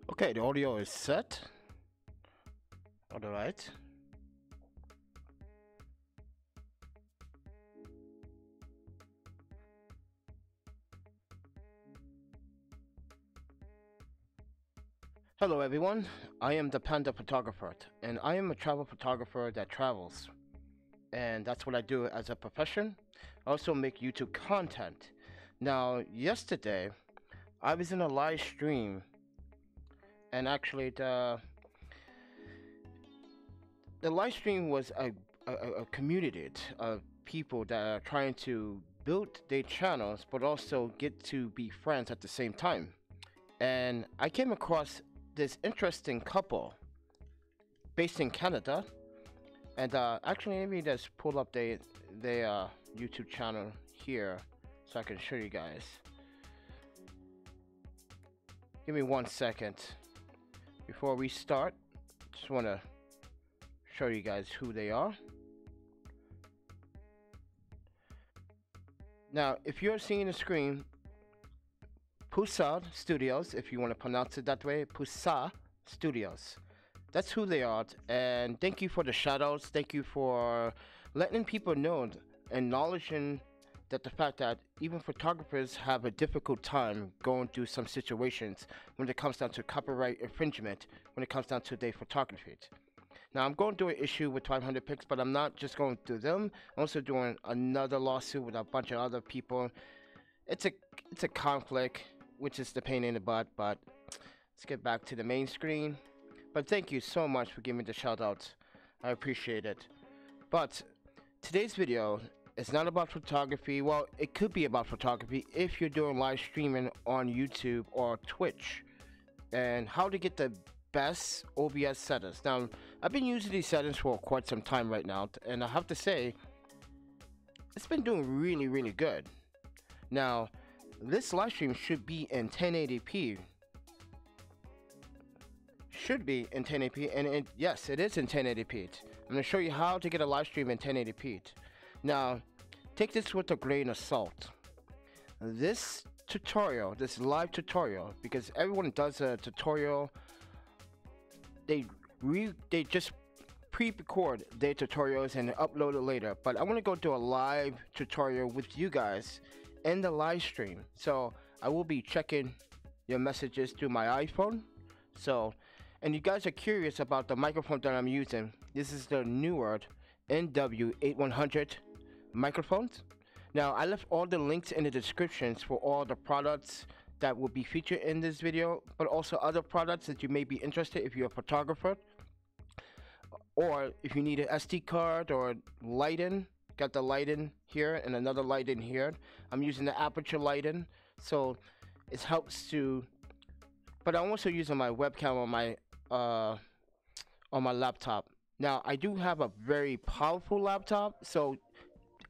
Okay, the audio is set. All right. Hello everyone, I am the Panda Photographer, and I am a travel photographer that travels. And that's what I do as a profession. I also make YouTube content. Now, yesterday, I was in a live stream, and actually the live stream was a community of people that are trying to build their channels, but also get to be friends at the same time. And I came across this interesting couple based in Canada, and actually let me just pull up their YouTube channel here so I can show you guys. Give me 1 second before we start. Just want to show you guys who they are. Now, if you're seeing the screen, Pusa Studios, if you want to pronounce it that way, Pusa Studios. That's who they are, and thank you for the shoutouts. Thank you for letting people know, acknowledging that the fact that even photographers have a difficult time going through some situations when it comes down to copyright infringement, when it comes down to their photography. Now, I'm going through an issue with 500 Pix, but I'm not just going through them. I'm also doing another lawsuit with a bunch of other people. It's a conflict, which is the pain in the butt, but let's get back to the main screen. But thank you so much for giving me the shout out. I appreciate it. But today's video is not about photography. Well, it could be about photography if you're doing live streaming on YouTube or Twitch, and how to get the best OBS settings. Now, I've been using these settings for quite some time right now, and I have to say, it's been doing really good. Now, this live stream should be in 1080p. Should be in 1080p, and yes, it is in 1080p. I'm going to show you how to get a live stream in 1080p. Now, take this with a grain of salt. This tutorial, this live tutorial, because everyone does a tutorial, they just pre-record their tutorials and upload it later. But I want to go do a live tutorial with you guys in the live stream. So I will be checking your messages through my iPhone. So, and you guys are curious about the microphone that I'm using. This is the Neewer NW8100 microphones. Now, I left all the links in the descriptions for all the products that will be featured in this video, but also other products that you may be interested if you're a photographer, or if you need an SD card or lighting. Got the lighting here and another lighting here. I'm using the Aputure lighting, so it helps to. But I'm also using my webcam on my laptop. Now, I do have a very powerful laptop, so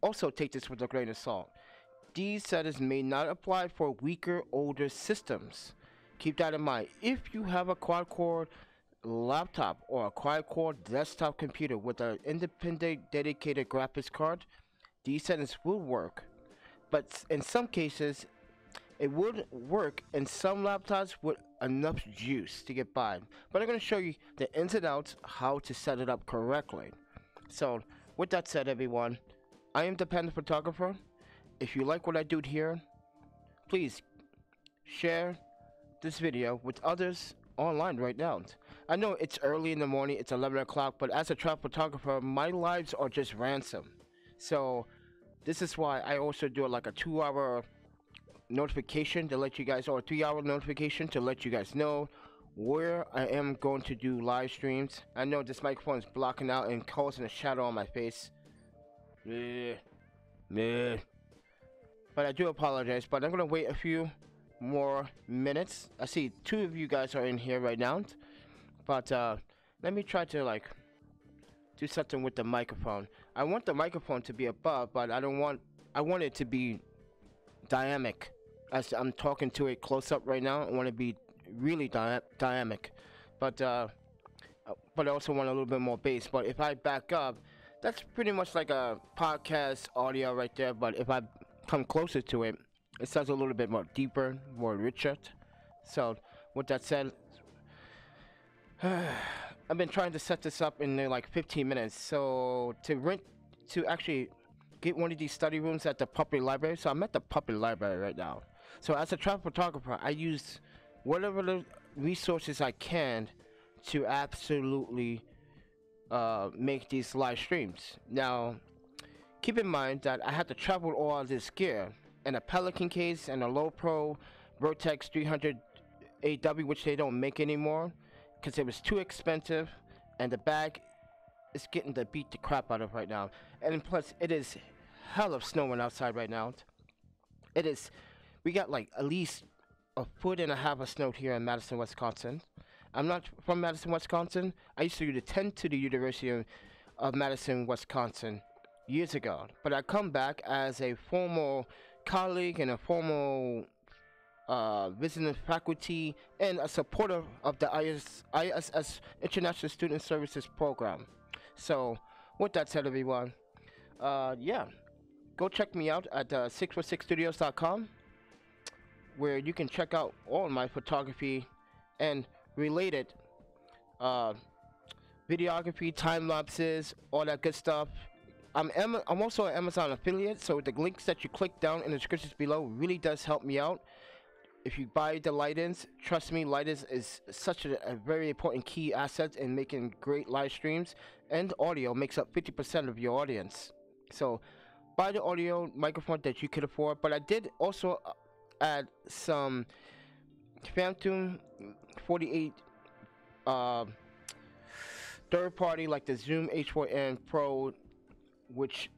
also take this with a grain of salt. These settings may not apply for weaker, older systems. Keep that in mind. If you have a quad-core laptop or a quad-core desktop computer with an independent dedicated graphics card, these settings will work. But in some cases, it would work in some laptops with enough juice to get by. But I'm going to show you the ins and outs, how to set it up correctly. So, with that said, everyone, I am the Panda Photographer. If you like what I do here, please share this video with others online right now. I know it's early in the morning, it's 11 o'clock, but as a travel photographer, my lives are just ransom. So this is why I also do like a 2-hour notification to let you guys, or a 3-hour notification to let you guys know where I am going to do live streams. I know this microphone is blocking out and causing a shadow on my face. But I do apologize, but I'm gonna wait a few more minutes. I see 2 of you guys are in here right now, but let me try to do something with the microphone. I want the microphone to be above, but I want it to be dynamic. As I'm talking to it close up right now, I want to be really dynamic, but I also want a little bit more bass. But if I back up, that's pretty much like a podcast audio right there. But if I come closer to it, it sounds a little bit more deeper, more richer. So with that said, I've been trying to set this up in like 15 minutes. So to actually get one of these study rooms at the public library. So I'm at the public library right now. So as a travel photographer, I use whatever the resources I can to absolutely make these live streams. Now, keep in mind that I had to travel all this gear and a Pelican case and a low pro Vertex 300 AW, which they don't make anymore because it was too expensive, and the bag is getting to beat the crap out of right now. And plus, it is hell of snowing outside right now. It is. We got like at least a foot and a half of snow here in Madison, Wisconsin. I'm not from Madison, Wisconsin. I used to attend to the University of Madison, Wisconsin years ago, but I come back as a formal colleague and a formal visiting faculty and a supporter of the ISS International Student Services Program. So with that said, everyone, yeah, go check me out at 646studios.com, where you can check out all my photography and related videography, time lapses, all that good stuff. I'm also an Amazon affiliate, so the links that you click down in the descriptions below really does help me out. If you buy the light-ins, trust me, light-ins is such a very important key asset in making great live streams, and audio makes up 50% of your audience. So buy the audio microphone that you could afford, but I did also add some Phantom 48 third party like the Zoom H4n Pro, which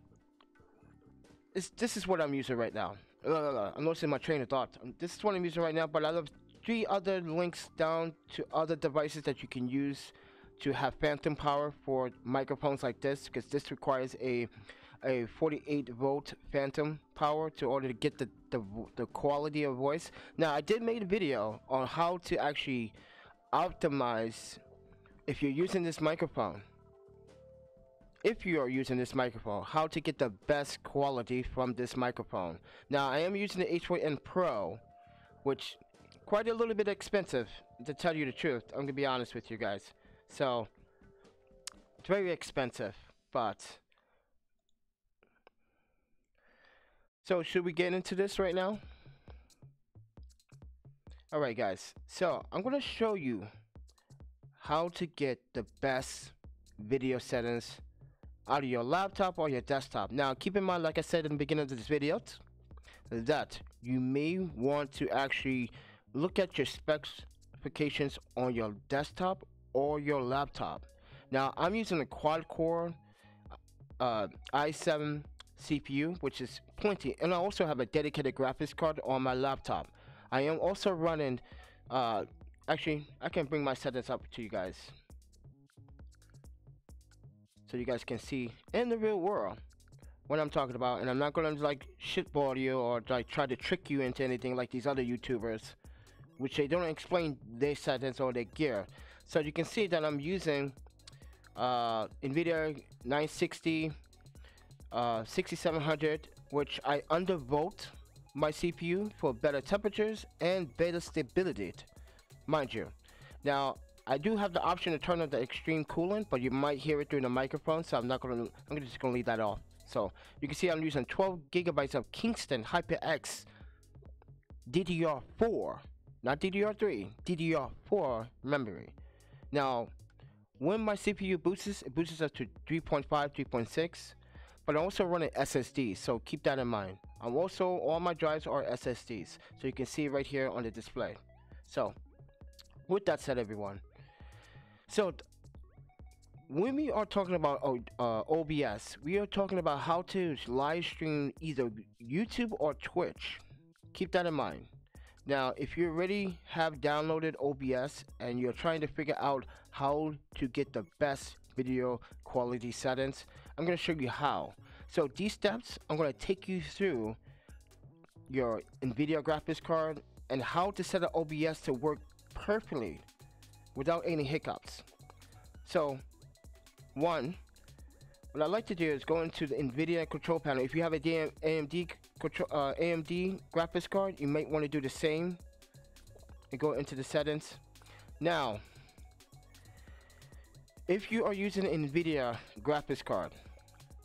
this is what I'm using right now. I'm losing my train of thought. This is what I'm using right now, but I have 3 other links down to other devices that you can use to have phantom power for microphones like this, because this requires a 48 volt phantom power to order to get the quality of voice. Now, I did make a video on how to actually optimize if you're using this microphone. If you are using this microphone, how to get the best quality from this microphone. Now, I am using the H4n Pro, which quite a little bit expensive, to tell you the truth. I'm gonna be honest with you guys. So it's very expensive, but so should we get into this right now? All right, guys. So I'm gonna show you how to get the best video settings out of your laptop or your desktop. Now, keep in mind, like I said in the beginning of this video, that you may want to actually look at your specifications on your desktop or your laptop. Now, I'm using a quad-core i7 CPU, which is pointy, and I also have a dedicated graphics card on my laptop. I am also running, actually, I can bring my settings up to you guys, so you guys can see in the real world what I'm talking about, and I'm not gonna like shitball you or like try to trick you into anything like these other YouTubers, which they don't explain their settings or their gear. So you can see that I'm using Nvidia 960 6700, which I undervolt my CPU for better temperatures and better stability, mind you. Now, I do have the option to turn on the extreme cooling, but you might hear it through the microphone, so I'm just gonna leave that off. So you can see I'm using 12 gigabytes of Kingston HyperX DDR4, not DDR3, DDR4 memory. Now, when my CPU boosts, it boosts up to 3.5, 3.6, but I'm also running SSDs, so keep that in mind. I'm also, all my drives are SSDs, so you can see right here on the display. So, with that said, everyone, so when we are talking about OBS, we are talking about how to live stream either YouTube or Twitch. Keep that in mind. Now, if you already have downloaded OBS and you're trying to figure out how to get the best video quality settings, I'm going to show you how. So these steps, I'm going to take you through your Nvidia graphics card and how to set up OBS to work perfectly without any hiccups. So, one, what I like to do is go into the Nvidia control panel. If you have a AMD graphics card, you might want to do the same and go into the settings. Now, if you are using an Nvidia graphics card,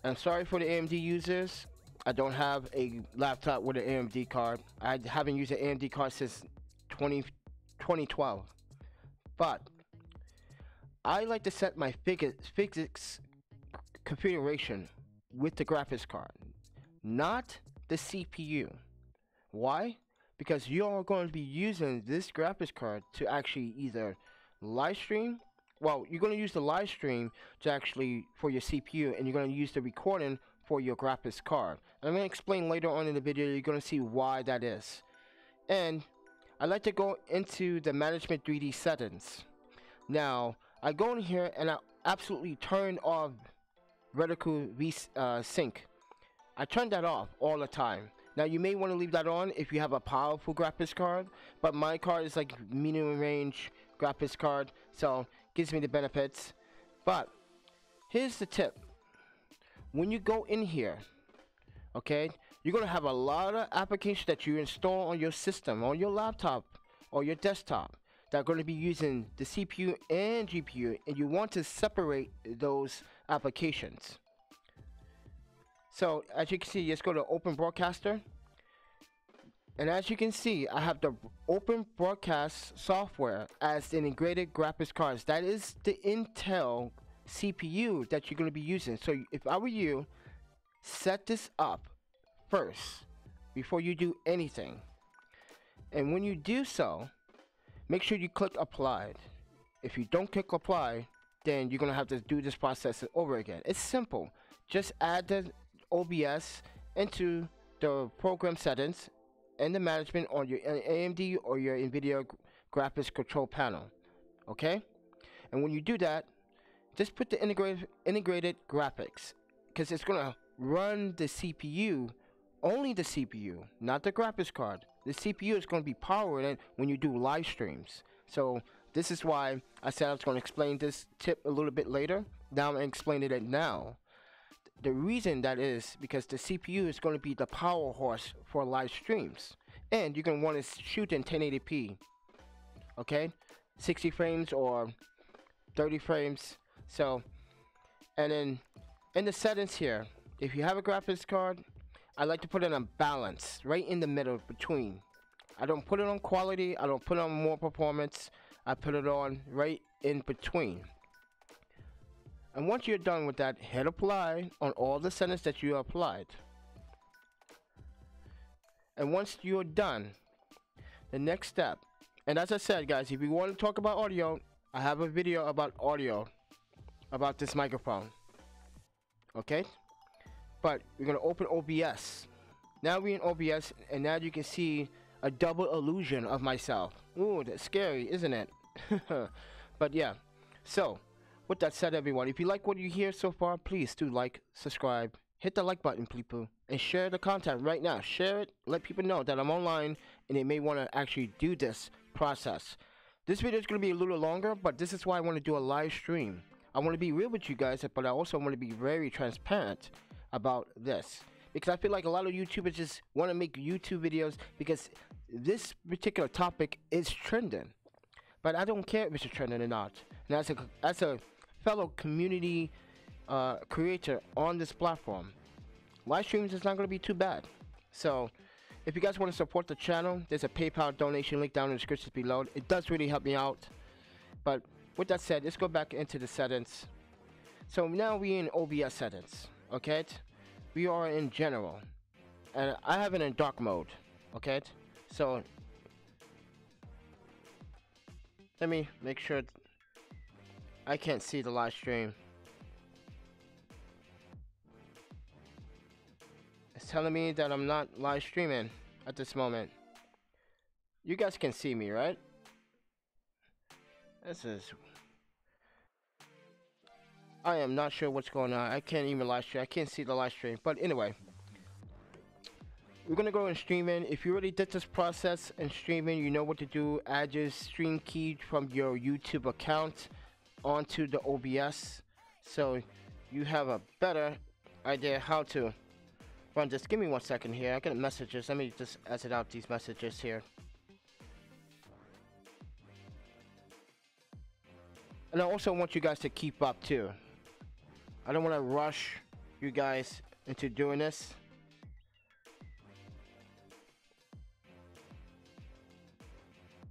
I'm sorry for the AMD users, I don't have a laptop with an AMD card. I haven't used an AMD card since 2012. But I like to set my physics configuration with the graphics card, not the CPU. Why? Because you are going to be using this graphics card to actually either live stream. Well, you're going to use the live stream to actually for your CPU, and you're going to use the recording for your graphics card. And I'm going to explain later on in the video. You're going to see why that is. And I like to go into the management 3D settings. Now I go in here and I absolutely turn off reticle sync. I turn that off all the time. Now you may want to leave that on if you have a powerful graphics card, but my card is like medium range graphics card, so gives me the benefits. But here's the tip: when you go in here, okay, you're gonna have a lot of applications that you install on your system, on your laptop or your desktop, that are going to be using the CPU and GPU, and you want to separate those applications. So as you can see, let's go to Open Broadcaster, and as you can see, I have the Open Broadcast software as the integrated graphics cards. That is the Intel CPU that you're going to be using. So if I were you, set this up first before you do anything, and when you do so, make sure you click Applied. If you don't click Apply, then you're going to have to do this process over again. It's simple. Just add the OBS into the program settings and the management on your AMD or your Nvidia graphics control panel. Okay? And when you do that, just put the integrated graphics, because it's going to run the CPU, only the CPU, not the graphics card. The CPU is going to be powering it when you do live streams. So this is why I said I was going to explain this tip a little bit later. Now I'm explaining it now. The reason that is because the CPU is going to be the power horse for live streams, and you're going to want to shoot in 1080p, okay, 60 frames or 30 frames. So, and then in the settings here, if you have a graphics card, I like to put it on balance, right in the middle between. I don't put it on quality, I don't put it on more performance, I put it on right in between. And once you're done with that, hit apply on all the settings that you applied. And once you're done, the next step, and as I said guys, if you want to talk about audio, I have a video about audio, about this microphone. Okay? But we're going to open OBS. Now we're in OBS, and now you can see a double illusion of myself. Ooh, that's scary, isn't it? But yeah, so with that said, everyone, if you like what you hear so far, please do like, subscribe, hit the like button, people, and share the content right now. Share it, let people know that I'm online and they may want to actually do this process. This video is going to be a little longer, but this is why I want to do a live stream. I want to be real with you guys, but I also want to be very transparent about this, because I feel like a lot of YouTubers just want to make YouTube videos because this particular topic is trending. But I don't care if it's trending or not. And as a fellow community creator on this platform, live streams is not going to be too bad. So if you guys want to support the channel, there's a PayPal donation link down in the description below. It does really help me out. But with that said, let's go back into the settings. So now we're in OBS settings, okay? We are in general, and I have it in dark mode, okay? So let me make sure I can't see the live stream. It's telling me that I'm not live streaming at this moment. You guys can see me, right? I am not sure what's going on. I can't even live stream. I can't see the live stream. But anyway, we're gonna go and stream in. If you already did this process in streaming, you know what to do. Add your stream key from your YouTube account onto the OBS, so you have a better idea how to run this. Give me 1 second here. I got messages. Let me just exit out these messages here. And I also want you guys to keep up too. I don't want to rush you guys into doing this.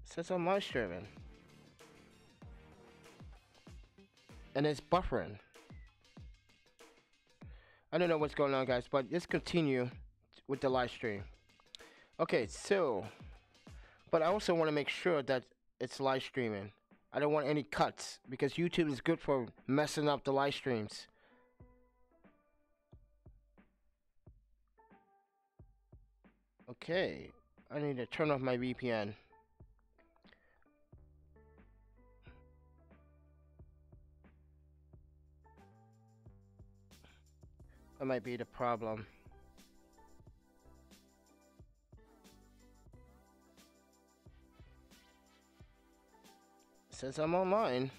It says I'm live streaming. And it's buffering. I don't know what's going on, guys, but let's continue with the live stream. Okay, so, but I also want to make sure that it's live streaming. I don't want any cuts because YouTube is good for messing up the live streams. Okay, I need to turn off my VPN. That might be the problem. It says I'm online.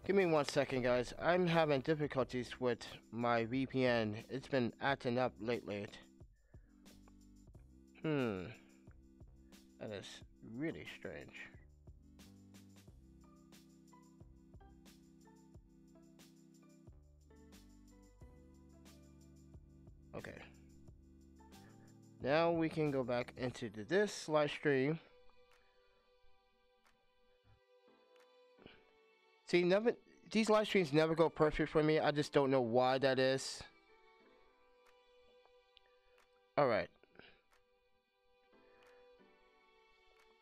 Give me 1 second, guys. I'm having difficulties with my VPN. It's been acting up lately. That is really strange. Okay. Now we can go back into this live stream. See, these live streams never go perfect for me. I just don't know why that is. Alright.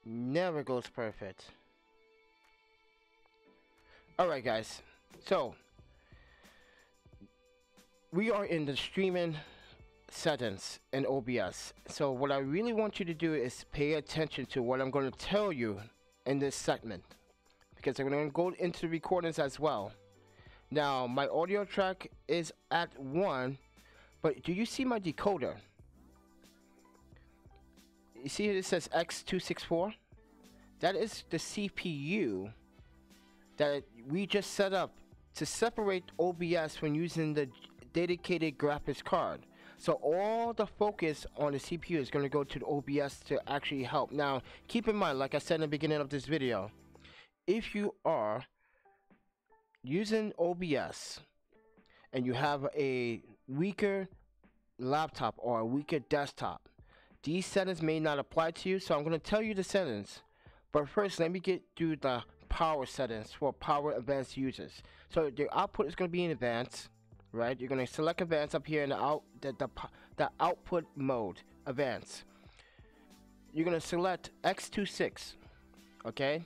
Never goes perfect. Alright, guys. So, we are in the streaming settings in OBS. So what I really want you to do is pay attention to what I'm going to tell you in this segment, because I'm going to go into the recordings as well. Now my audio track is at 1, but do you see my decoder? You see it says X264? That is the CPU that we just set up to separate OBS when using the dedicated graphics card. So all the focus on the CPU is going to go to the OBS to actually help. Now, keep in mind, like I said in the beginning of this video, if you are using OBS and you have a weaker laptop or a weaker desktop, these settings may not apply to you. So I'm going to tell you the settings. But first, let me get through the power settings for power advanced users. So the output is going to be in advanced. Right, you're going to select advanced up here in the output mode, advanced. You're going to select X26, okay,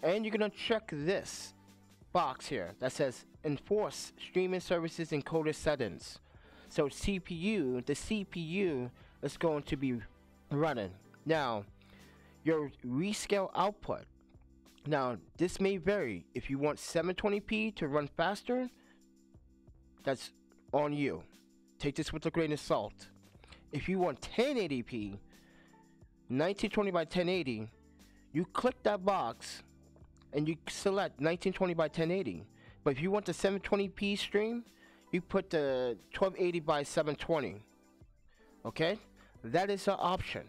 and you're going to check this box here that says enforce streaming services encoder settings. So CPU, the CPU is going to be running. Now your rescale output, now this may vary. If you want 720p to run faster, that's on you. Take this with a grain of salt. If you want 1080p, 1920 by 1080, you click that box and you select 1920 by 1080. But if you want the 720p stream, you put the 1280 by 720. Okay, that is an option.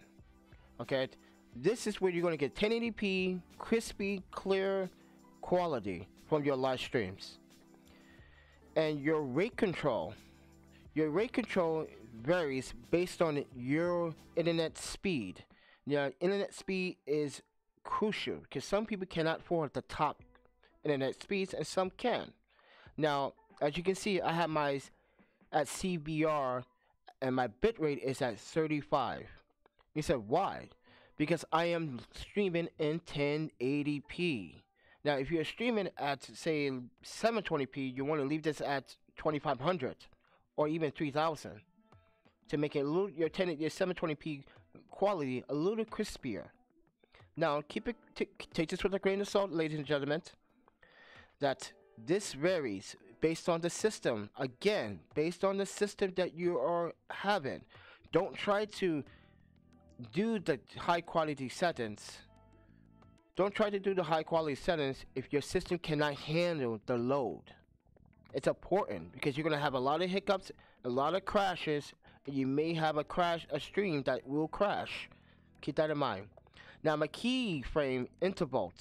Okay, this is where you're going to get 1080p, crispy, clear quality from your live streams. And your rate control varies based on your internet speed. Now, internet speed is crucial because some people cannot afford the top internet speeds and some can. Now, as you can see, I have my at CBR and my bitrate is at 35. You said why? Because I am streaming in 1080p. Now, if you're streaming at, say, 720p, you want to leave this at 2500 or even 3000 to make it a little, your 720p quality a little crispier. Now, take this with a grain of salt, ladies and gentlemen, that this varies based on the system. Again, based on the system that you are having. Don't try to do the high quality settings. Don't try to do the high quality settings if your system cannot handle the load. It's important because you're going to have a lot of hiccups, a lot of crashes, You may have a stream that will crash. Keep that in mind. Now my keyframe interval,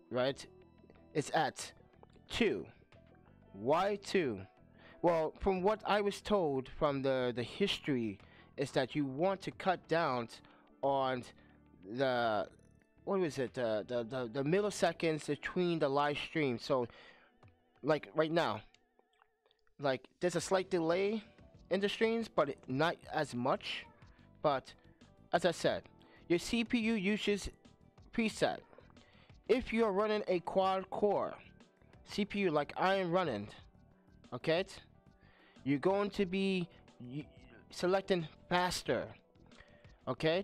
right, is at 2. Why 2? Well, from what I was told from the history is that you want to cut down on the, what was it, the milliseconds between the live stream. So like right now, like there's a slight delay in the streams, but not as much. But as I said, your CPU uses preset. If you're running a quad core CPU like I am running, okay, you're going to be selecting faster, okay?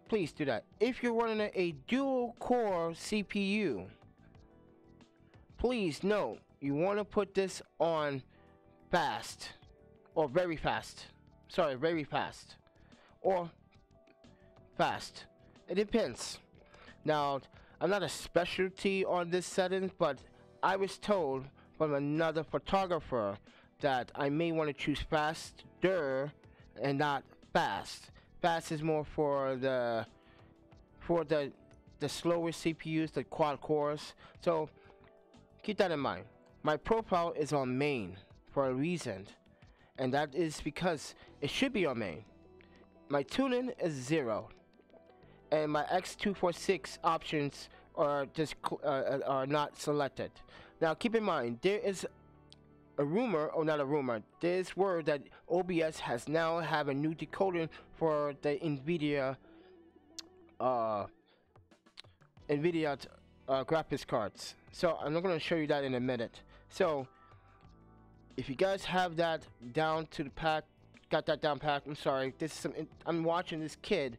Please do that. If you're running a dual core CPU, please note you want to put this on fast or very fast. Sorry, very fast or fast. It depends. Now, I'm not a specialty on this setting, but I was told from another photographer that I may want to choose faster and not fast. Fast is more for the slower CPUs, the quad cores. So keep that in mind. My profile is on main for a reason, and that is because it should be on main. My tuning is 0, and my X246 options are just are not selected. Now keep in mind, there is a rumor, or not a rumor, there's word that OBS has now have a new decoding for the Nvidia graphics cards. So I'm not going to show you that in a minute. So if you guys have that down to the pack, got that down pack, I'm sorry, this is some, I'm watching this kid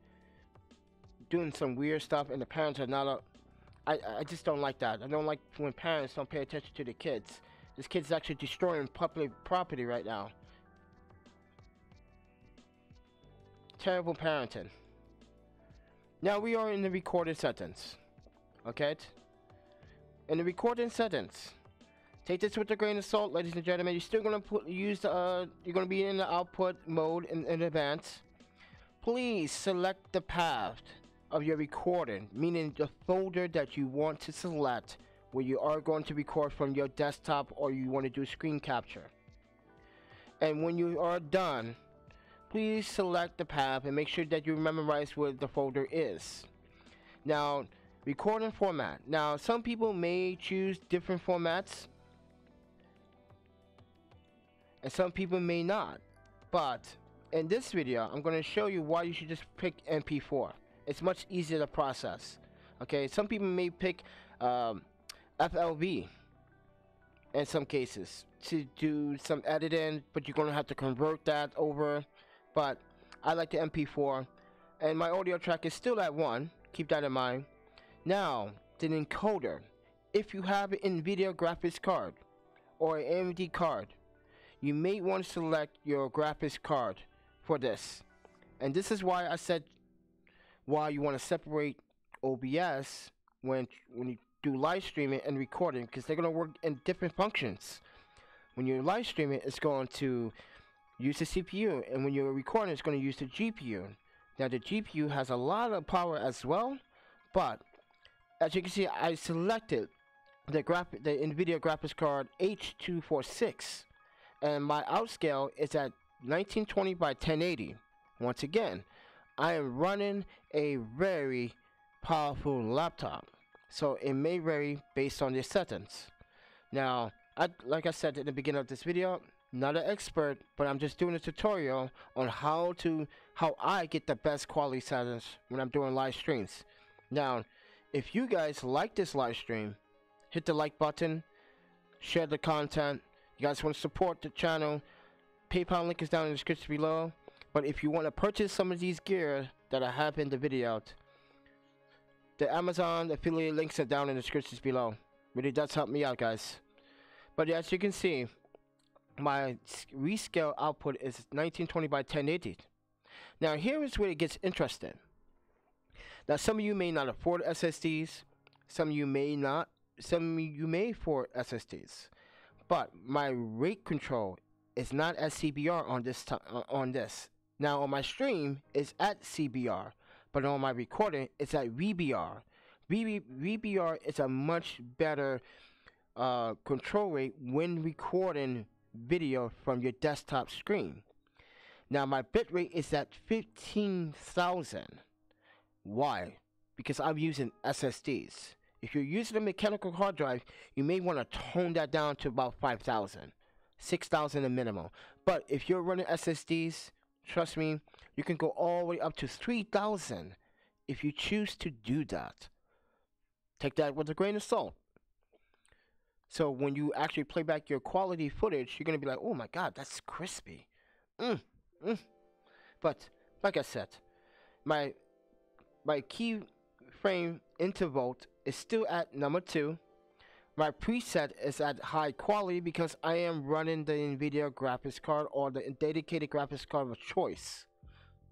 doing some weird stuff and the parents are not I just don't like that. I don't like when parents don't pay attention to the kids. This kid's actually destroying public property right now. Terrible parenting. Now we are in the recording settings. Okay? In the recording settings, take this with a grain of salt, ladies and gentlemen. You're still gonna you're gonna be in the output mode in advance. Please select the path of your recording, meaning the folder that you want to select where you are going to record from your desktop or you want to do screen capture. And when you are done, please select the path and make sure that you memorize where the folder is. Now, recording format. Now, some people may choose different formats and some people may not. But in this video, I'm going to show you why you should just pick MP4. It's much easier to process. Okay, some people may pick FLV in some cases to do some editing, but you're gonna have to convert that over. But I like the MP4, and my audio track is still at 1. Keep that in mind. Now, the encoder. If you have an Nvidia graphics card or an AMD card, you may want to select your graphics card for this. And this is why I said why you want to separate OBS when you do live streaming and recording, because they're going to work in different functions. When you're live streaming, it's going to use the CPU, and when you're recording, it's going to use the GPU. Now the GPU has a lot of power as well, but as you can see, I selected the Nvidia graphics card H246, and my outscale is at 1920 by 1080. Once again, I am running a very powerful laptop, so it may vary based on your settings. Now, like I said in the beginning of this video, not an expert, but I'm just doing a tutorial on how I get the best quality settings when I'm doing live streams. Now, if you guys like this live stream, hit the like button, share the content. You guys want to support the channel, PayPal link is down in the description below. But if you want to purchase some of these gear that I have in the video, the Amazon affiliate links are down in the descriptions below. Really does help me out, guys. But as you can see, my rescale output is 1920 by 1080. Now here is where it gets interesting. Now some of you may not afford SSDs, some of you may not, some of you may afford SSDs. But my rate control it's not at CBR on this on this. Now on my stream, it's at CBR, but on my recording, it's at VBR. VBR is a much better control rate when recording video from your desktop screen. Now my bitrate is at 15,000. Why? Because I'm using SSDs. If you're using a mechanical hard drive, you may want to tone that down to about 5,000, 6,000 a minimum. But if you're running SSDs, trust me, you can go all the way up to 3,000 if you choose to do that. Take that with a grain of salt. So when you actually play back your quality footage, you're going to be like, oh my God, that's crispy. But like I said, my keyframe interval is still at number 2. My preset is at high quality because I am running the Nvidia graphics card or the dedicated graphics card of choice.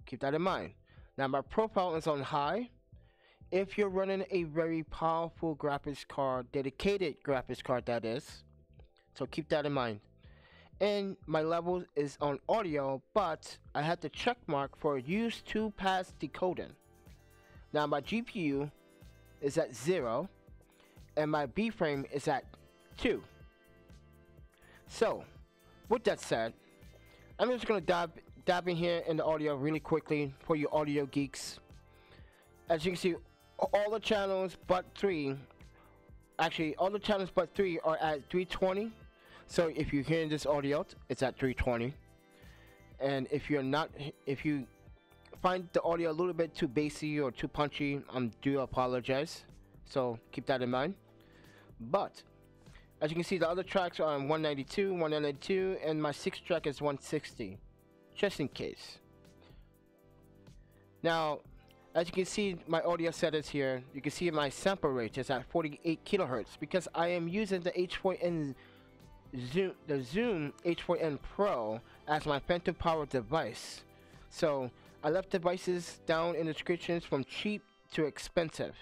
Keep that in mind. Now my profile is on high. If you're running a very powerful graphics card, dedicated graphics card that is, so keep that in mind. And my level is on audio, but I had to check mark for use to pass decoding. Now my GPU is at 0 and my B frame is at 2. So with that said, I'm just gonna dab in here in the audio really quickly for you audio geeks. As you can see, all the channels but 3, actually all the channels but 3 are at 320. So if you're hearing this audio, it's at 320. And if you're not, if you find the audio a little bit too bassy or too punchy, I do apologize. So keep that in mind. But as you can see, the other tracks are on 192, 192, and my 6th track is 160, just in case. Now, as you can see, my audio settings here, you can see my sample rate is at 48 kilohertz because I am using the H4n Zoom H4n Pro as my phantom power device. So I left devices down in the descriptions from cheap to expensive,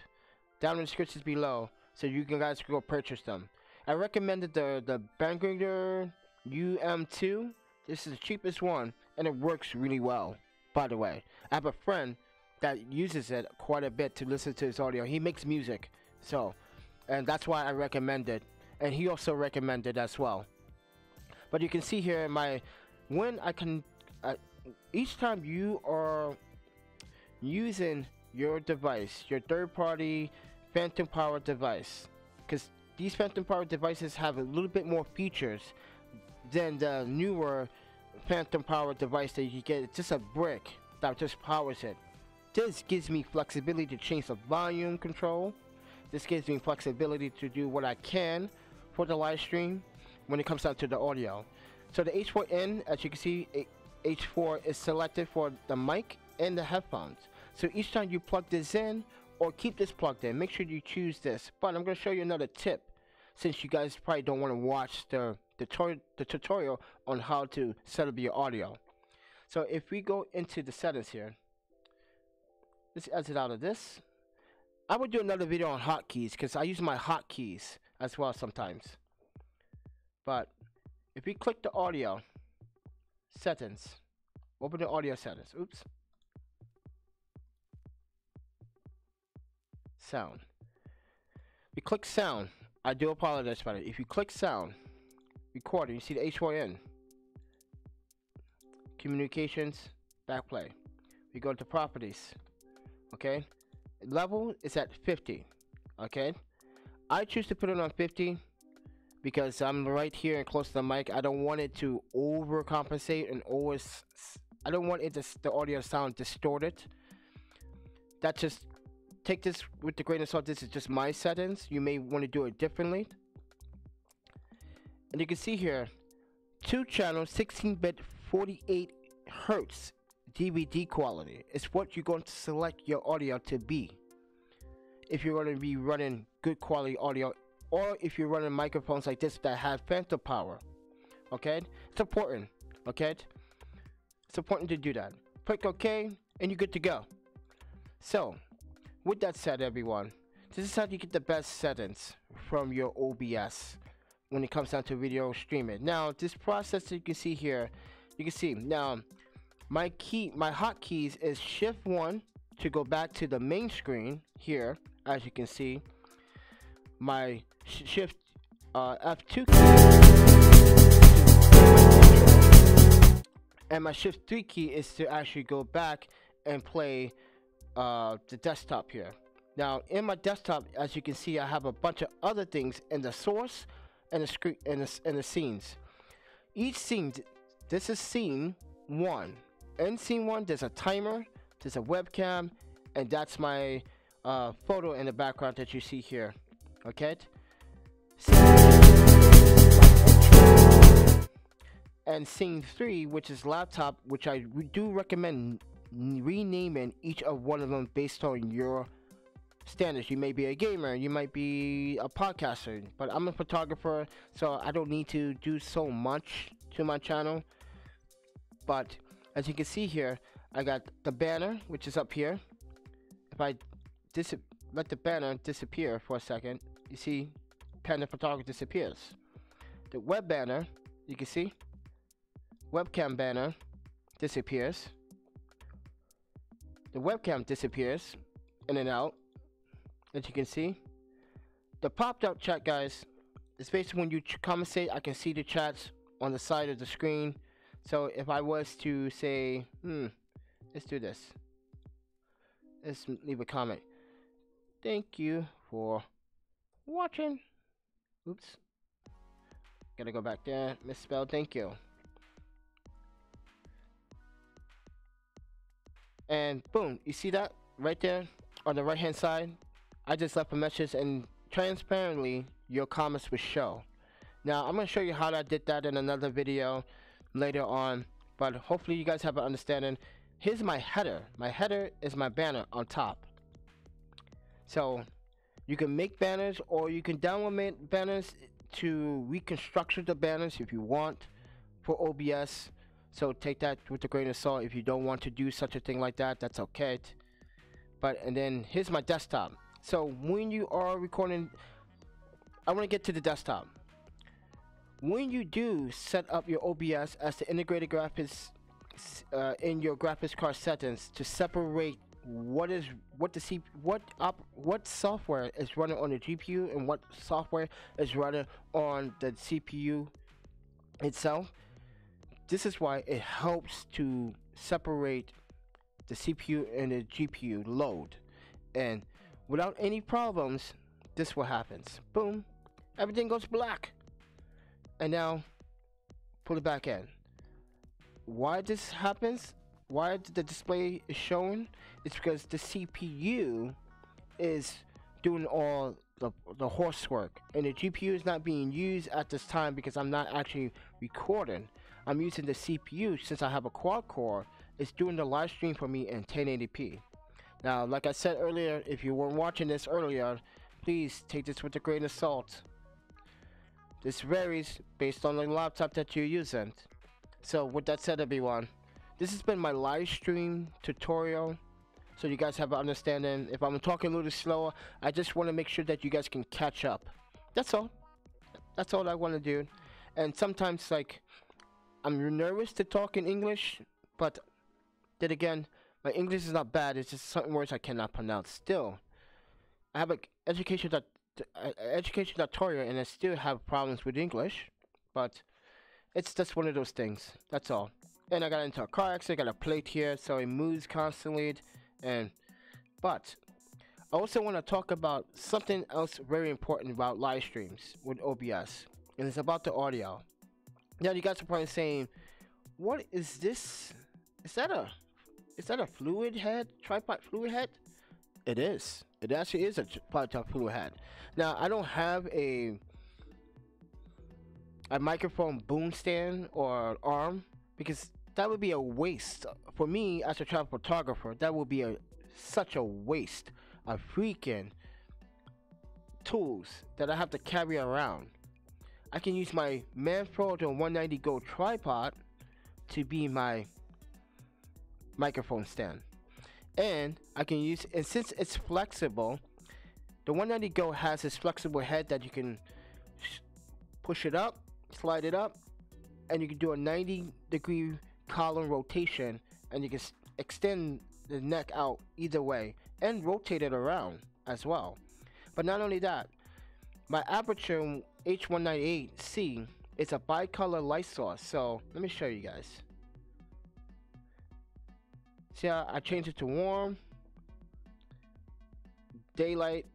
down in the descriptions below, so you guys can go purchase them. I recommended the BEHRINGER UM2. This is the cheapest one, and it works really well. By the way, I have a friend that uses it quite a bit to listen to his audio. He makes music, so, and that's why I recommend it. And he also recommended as well. But you can see here when I can each time you are using your device, your third-party phantom power device, because these phantom power devices have a little bit more features than the newer phantom power device that you get. It's just a brick that just powers it. This gives me flexibility to change the volume control. This gives me flexibility to do what I can for the live stream when it comes down to the audio. So the H4n, as you can see, H4 is selected for the mic and the headphones. So each time you plug this in or keep this plugged in, make sure you choose this. But I'm going to show you another tip, since you guys probably don't want to watch the tutorial on how to set up your audio. So if we go into the settings here, let's exit out of this. I would do another video on hotkeys because I use my hotkeys as well sometimes. But if we click the audio settings, open the audio settings. Oops. Sound. We click sound. I do apologize about it. If you click sound, recording, you see the H4n. Communications, backplay. We go to properties. Okay. Level is at 50. Okay. I choose to put it on 50 because I'm right here and close to the mic. I don't want it to overcompensate and always. I don't want it to, the audio sound distorted. That just, take this with the grain of salt. This is just my settings. You may want to do it differently. And you can see here, 2 channels, 16-bit, 48 hertz DVD quality is what you're going to select your audio to be. If you're going to be running good quality audio, or if you're running microphones like this that have phantom power, okay? It's important, okay? It's important to do that. Click OK, and you're good to go. So, with that said, everyone, this is how you get the best settings from your OBS when it comes down to video streaming. Now this process you can see here, you can see now my hotkeys is Shift 1 to go back to the main screen here. As you can see, my Shift F2 key and my Shift 3 key is to actually go back and play the desktop here. Now in my desktop, as you can see, I have a bunch of other things in the source and the screen and the scenes. Each scene, this is scene 1. In scene 1, there's a timer, there's a webcam, and that's my photo in the background that you see here. Okay. And scene 3, which is laptop, which I do recommend renaming each of one of them based on your standards. You may be a gamer, you might be a podcaster, but I'm a photographer, so I don't need to do so much to my channel. But as you can see here, I got the banner, which is up here. If I let the banner disappear for a second, you see Panda Photographer disappears. The web banner, you can see, webcam banner disappears. The webcam disappears in and out, as you can see. The popped out chat, guys, is basically when you commentate, I can see the chats on the side of the screen. So if I was to say, let's do this. Let's leave a comment. Thank you for watching. Oops. Gotta go back there. Misspelled. Thank you. And boom, you see that right there on the right hand side? I just left a message and transparently your comments will show. Now I'm going to show you how I did that in another video later on, but hopefully you guys have an understanding. Here's my header. My header is my banner on top. So you can make banners, or you can download banners to reconstruct the banners if you want for OBS. So take that with a grain of salt. If you don't want to do such a thing like that, that's okay. But and then here's my desktop. So when you are recording, I want to get to the desktop. When you do set up your OBS as the integrated graphics in your graphics card settings to separate what software is running on the GPU and what software is running on the CPU itself, this is why it helps to separate the CPU and the GPU load. And without any problems, this is what happens. Boom, everything goes black. And now pull it back in. Why this happens, why the display is showing, it's because the CPU is doing all the horse work, and the GPU is not being used at this time because I'm not actually recording. I'm using the CPU, since I have a quad core. It's doing the live stream for me in 1080p. Now, like I said earlier, if you weren't watching this earlier, please take this with a grain of salt. This varies based on the laptop that you're using. So with that said, everyone, this has been my live stream tutorial, so you guys have an understanding. If I'm talking a little slower, I just want to make sure that you guys can catch up. That's all. That's all I want to do. And sometimes, like, I'm nervous to talk in English, but then again, my English is not bad. It's just certain words I cannot pronounce. Still, I have an education tutorial, and I still have problems with English, but it's just one of those things. That's all. And I got into a car accident. I got a plate here, so it moves constantly. But I also want to talk about something else very important about live streams with OBS, and it's about the audio. Now you guys are probably saying, "What is this? Is that a fluid head? Tripod fluid head?" It is. It actually is a tripod fluid head. Now I don't have a microphone boom stand or arm, because that would be a waste for me as a travel photographer. That would be such a waste of freaking tools that I have to carry around. I can use my Manfrotto 190 Go tripod to be my microphone stand, and I can use, and since it's flexible, the 190 Go has this flexible head that you can push it up, slide it up, and you can do a 90-degree column rotation, and you can extend the neck out either way and rotate it around as well. But not only that, my Aputure H198C is a bicolor light source. So let me show you guys. See how I changed it to warm, daylight,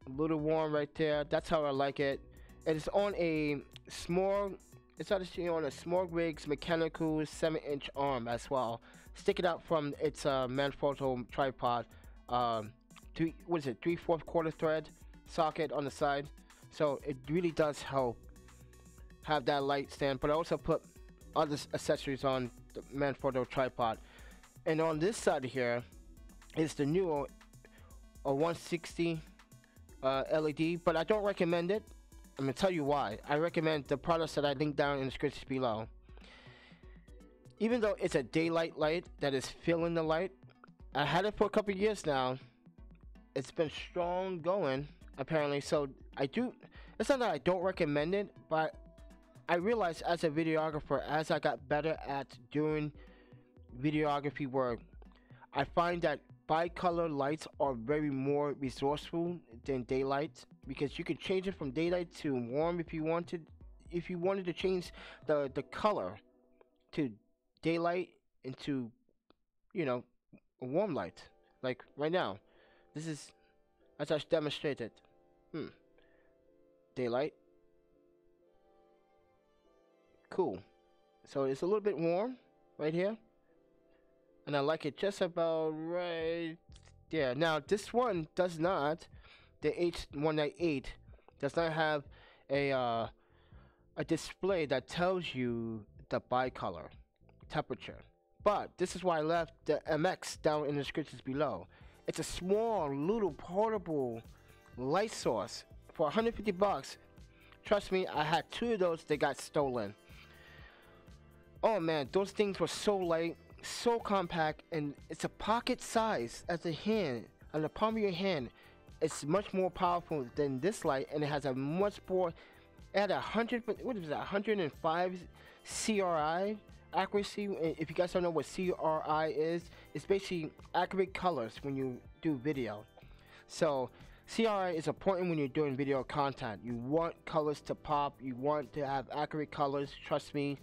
a little warm right there. That's how I like it. It's on a small, it's actually on a small rigs mechanical 7-inch arm as well. Stick it out from its Manfrotto tripod. What is it? 3/4 thread socket on the side. So it really does help have that light stand. But I also put other accessories on the Manfrotto tripod. And on this side here is the Neewer 160 LED, but I don't recommend it. I'm gonna tell you why. I recommend the products that I link down in the description below. Even though it's a daylight light that is filling the light, I had it for a couple of years now. It's been strong going apparently, so I do. It's not that I don't recommend it, but I realized as a videographer, as I got better at doing videography work, I find that bicolor lights are very more resourceful than daylight, because you could change it from daylight to warm if you wanted. If you wanted to change the color to daylight into, you know, a warm light, like right now, this is as I demonstrated. Daylight. Cool. So it's a little bit warm right here, and I like it just about right there. Now this one does not, the H198 does not have a display that tells you the bicolor temperature, but this is why I left the MX down in the descriptions below. It's a small little portable light source for 150 bucks. Trust me, I had 2 of those that got stolen. Oh man, those things were so light, so compact, and it's a pocket size as a hand, on the palm of your hand. It's much more powerful than this light, and it has a much more, at 105 CRI accuracy. If you guys don't know what CRI is, it's basically accurate colors when you do video. So CRI is important when you're doing video content. You want colors to pop, you want to have accurate colors. Trust me,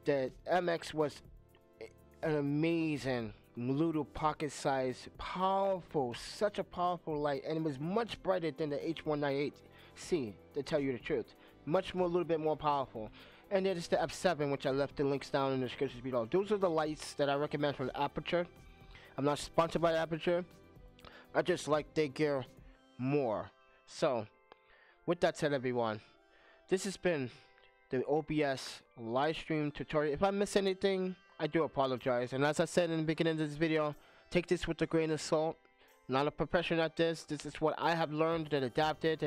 the MX was an amazing little pocket size, powerful, such a powerful light, and it was much brighter than the H198C, to tell you the truth. Much more, a little bit more powerful. And then it's the F7, which I left the links down in the description below. Those are the lights that I recommend from Aputure. I'm not sponsored by Aputure. I just like their gear more. So, with that said, everyone, this has been the OBS live stream tutorial. If I miss anything, I do apologize. And as I said in the beginning of this video, take this with a grain of salt. Not a professional at this. This is what I have learned and adapted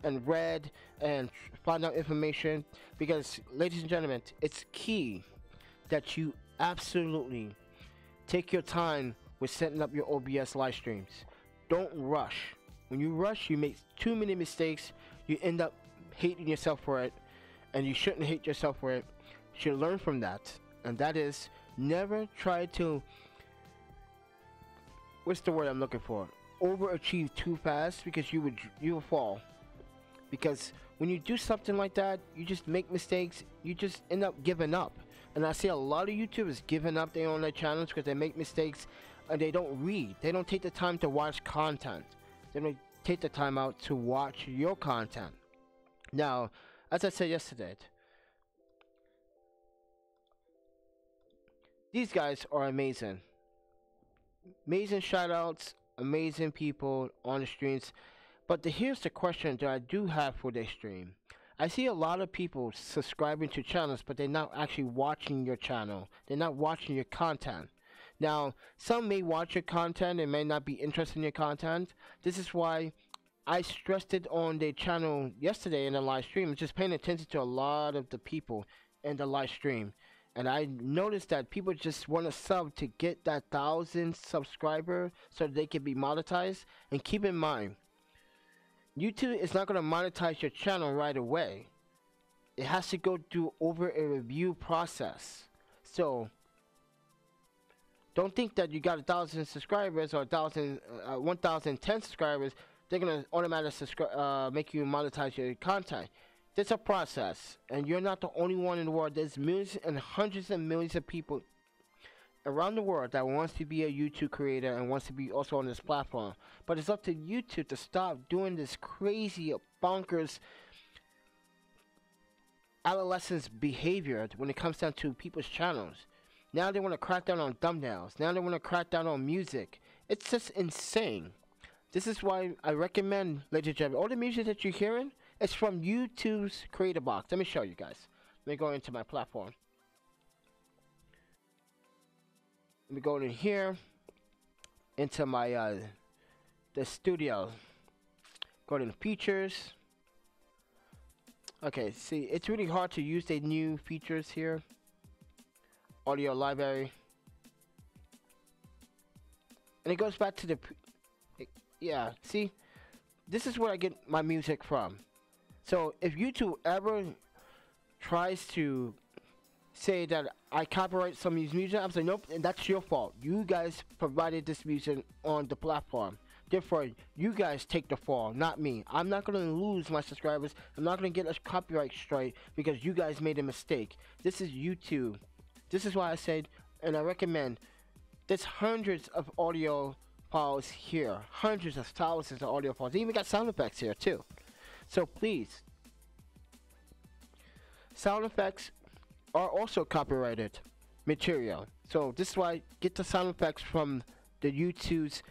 and read and found out information. Because, ladies and gentlemen, it's key that you absolutely take your time with setting up your OBS live streams. Don't rush. When you rush, you make too many mistakes. You end up hating yourself for it, and you shouldn't hate yourself for it. You should learn from that, and that is never try to, what's the word I'm looking for? Overachieve too fast, because you will fall. Because when you do something like that, you just make mistakes. You just end up giving up. And I see a lot of YouTubers giving up on their channels because they make mistakes and they don't read. They don't take the time to watch content. They don't take the time out to watch your content. Now, as I said yesterday, these guys are amazing. Amazing shoutouts, amazing people on the streams. But here's the question that I do have for this stream. I see a lot of people subscribing to channels, but they're not actually watching your channel. They're not watching your content. Now, some may watch your content and may not be interested in your content. This is why I stressed it on the channel yesterday in the live stream, just paying attention to a lot of the people in the live stream. And I noticed that people just want to sub to get that 1,000 subscriber so they can be monetized. And keep in mind, YouTube is not going to monetize your channel right away. It has to go through over a review process. So don't think that you got 1,000 subscribers or 1,010 subscribers, they're gonna automatically make you monetize your content. It's a process, and you're not the only one in the world. There's millions and hundreds of millions of people around the world that wants to be a YouTube creator and wants to be also on this platform. But it's up to YouTube to stop doing this crazy, bonkers, adolescent behavior when it comes down to people's channels. Now they want to crack down on thumbnails. Now they want to crack down on music. It's just insane. This is why I recommend, ladies and gentlemen, all the music that you're hearing is from YouTube's creator box. Let me show you guys. Let me go into my platform. Let me go in here, into my the studio. Go to the features. Okay, see, it's really hard to use the new features here. Audio library, and it goes back to the yeah, see, this is where I get my music from. So if YouTube ever tries to say that I copyright some of these music, I'm saying nope, and that's your fault. You guys provided this music on the platform, therefore you guys take the fall, not me. I'm not going to lose my subscribers. I'm not going to get a copyright strike because you guys made a mistake. This is YouTube. This is why I said, and I recommend, there's hundreds of audio files here. Hundreds of thousands of audio files. They even got sound effects here too. So please, sound effects are also copyrighted material. So this is why get the sound effects from the YouTube's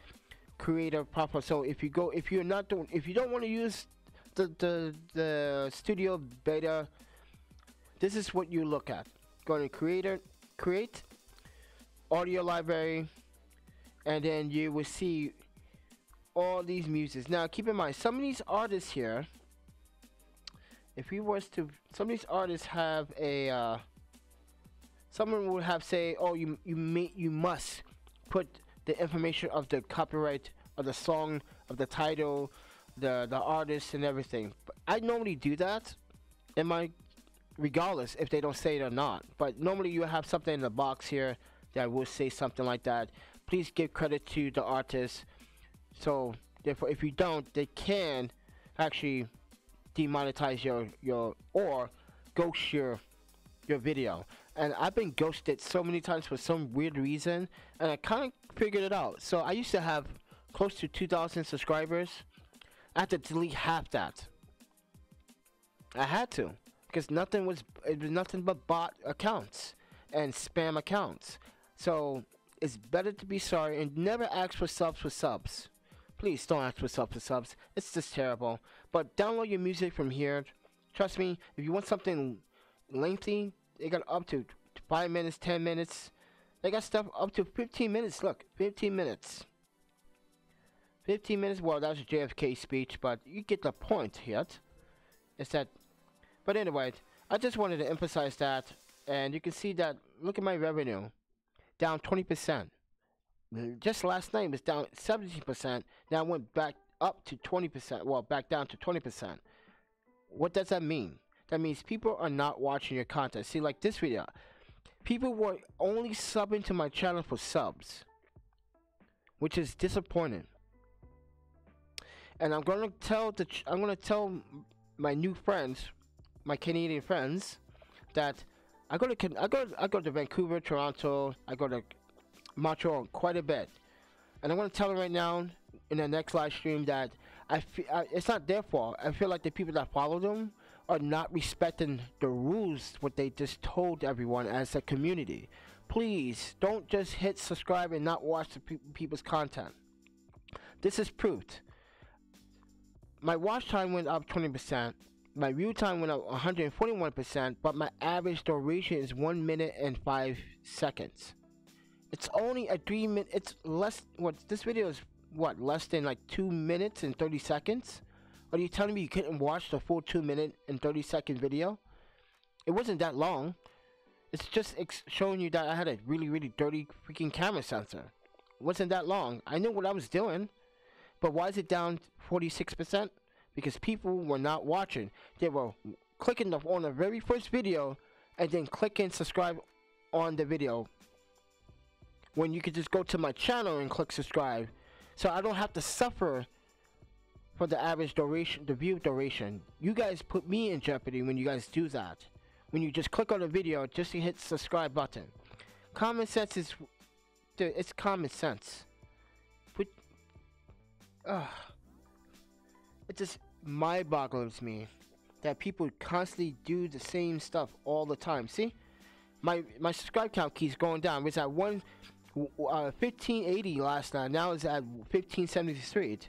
creator proper. So if you don't want to use the studio beta, this is what you look at. Go to create audio library, and then you will see all these musics. Now keep in mind, some of these artists here, if we was to, some of these artists have a someone would have say, oh, you must put the information of the copyright of the song, of the title, the artist and everything. But I normally do that in my, regardless if they don't say it or not. But normally you have something in the box here that will say something like that. Please give credit to the artist. So therefore, if you don't, they can actually demonetize your or ghost your video. And I've been ghosted so many times for some weird reason, and I kind of figured it out. So I used to have close to 2,000 subscribers. I had to delete half that. I had to, because it was nothing but bot accounts and spam accounts. So it's better to be sorry and never ask for subs. Please don't ask for subs. It's just terrible. But download your music from here. Trust me, if you want something lengthy, they got up to 5 minutes, 10 minutes. They got stuff up to 15 minutes. Look, 15 minutes. 15 minutes. Well, that was a JFK speech, but you get the point here. It's that. But anyway, I just wanted to emphasize that. And you can see that, look at my revenue. Down 20%. Just last night it was down 17%. Now it went back up to 20%. Well, back down to 20%. What does that mean? That means people are not watching your content. See, like this video, people were only subbing to my channel for subs, which is disappointing. And I'm gonna tell my new friends, my Canadian friends, that I go to Vancouver, Toronto, I go to Montreal quite a bit, and I'm gonna tell them right now in the next live stream that it's not their fault. I feel like the people that follow them are not respecting the rules, what they just told everyone as a community. Please don't just hit subscribe and not watch the people's content. This is proof. My watch time went up 20%. My view time went up 141%, but my average duration is 1 minute and 5 seconds. It's only a 3 minute. It's less. What this video is? What, less than like 2 minutes and 30 seconds? Are you telling me you couldn't watch the full 2 minute and 30-second video? It wasn't that long. It's just showing you that I had a really dirty freaking camera sensor. It wasn't that long. I knew what I was doing. But why is it down 46%? because people were not watching. They were clicking on the very first video and then clicking subscribe on the video, when you could just go to my channel and click subscribe, so I don't have to suffer for the average duration, the view duration. You guys put me in jeopardy when you guys do that, when you just click on a video just to hit subscribe button. Common sense is, it's common sense. But it just mind boggles me that people constantly do the same stuff all the time. See, my subscribe count keeps going down. It was at 1580 last night. Now it's at 1573.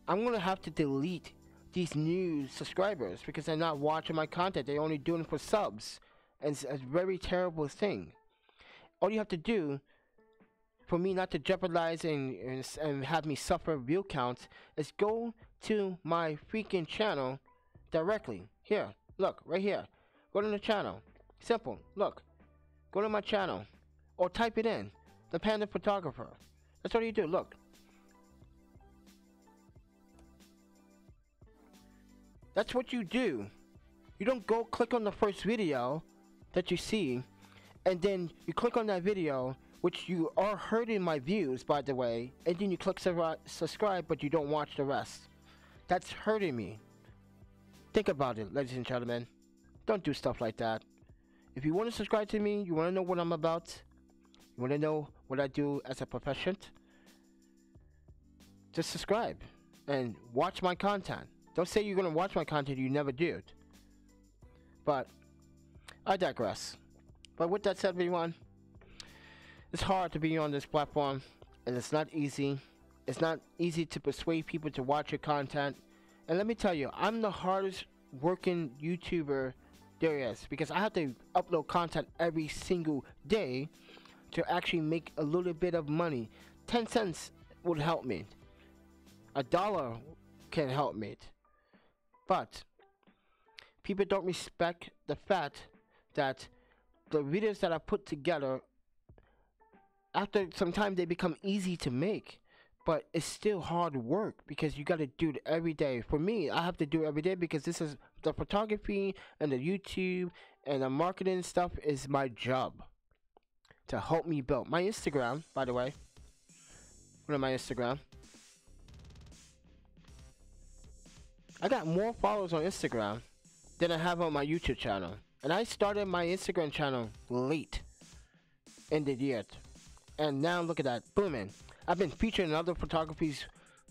I'm gonna have to delete these new subscribers because they're not watching my content. They're only doing it for subs, and it's a very terrible thing. All you have to do for me not to jeopardize and have me suffer view counts is go to my freaking channel directly. Here, look, right here. Go to the channel. Simple. Look, go to my channel, or type it in, ThePandaPhotographer. That's what you do. Look. That's what you do. You don't go click on the first video that you see, and then you click on that video, which you are hurting my views, by the way, and then you click subscribe, but you don't watch the rest. That's hurting me. Think about it, ladies and gentlemen. Don't do stuff like that. If you want to subscribe to me, you want to know what I'm about, you want to know what I do as a profession, just subscribe and watch my content. Don't say you're going to watch my content, you never do it. But I digress. But with that said, everyone, it's hard to be on this platform, and it's not easy. It's not easy to persuade people to watch your content. And let me tell you, I'm the hardest working YouTuber there is, because I have to upload content every single day to actually make a little bit of money. 10 cents would help me. $1 can help me. But people don't respect the fact that the videos that I put together, after some time they become easy to make, but it's still hard work because you got to do it every day. For me, I have to do it every day because this is the photography and the YouTube and the marketing stuff is my job to help me build. My Instagram, by the way, go to my Instagram. I got more followers on Instagram than I have on my YouTube channel. And I started my Instagram channel late in the year. And now look at that, booming. I've been featured in other photographers'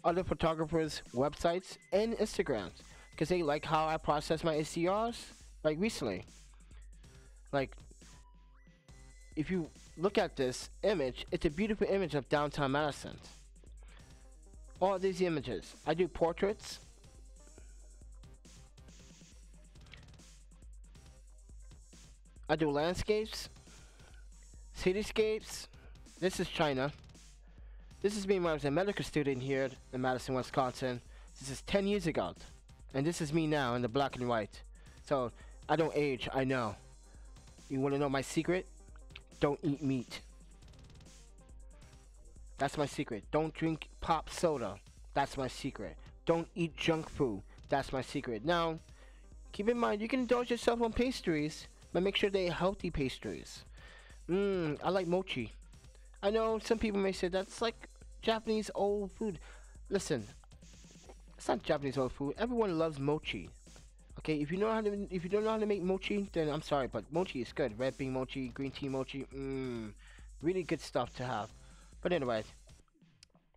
websites and Instagrams because they like how I process my SDRs, like recently. Like, if you look at this image, it's a beautiful image of downtown Madison. All these images, I do portraits. I do landscapes, cityscapes. This is China. This is me when I was a medical student here in Madison, Wisconsin. This is 10 years ago. And this is me now in the black and white. So, I don't age, I know. You want to know my secret? Don't eat meat. That's my secret. Don't drink pop soda. That's my secret. Don't eat junk food. That's my secret. Now, keep in mind, you can indulge yourself on pastries, but make sure they're healthy pastries. I like mochi. I know some people may say that's like Japanese old food. Listen, it's not Japanese old food. Everyone loves mochi. Okay, if you don't know how to make mochi, then I'm sorry, but mochi is good. Red bean mochi, green tea mochi, really good stuff to have. But anyway,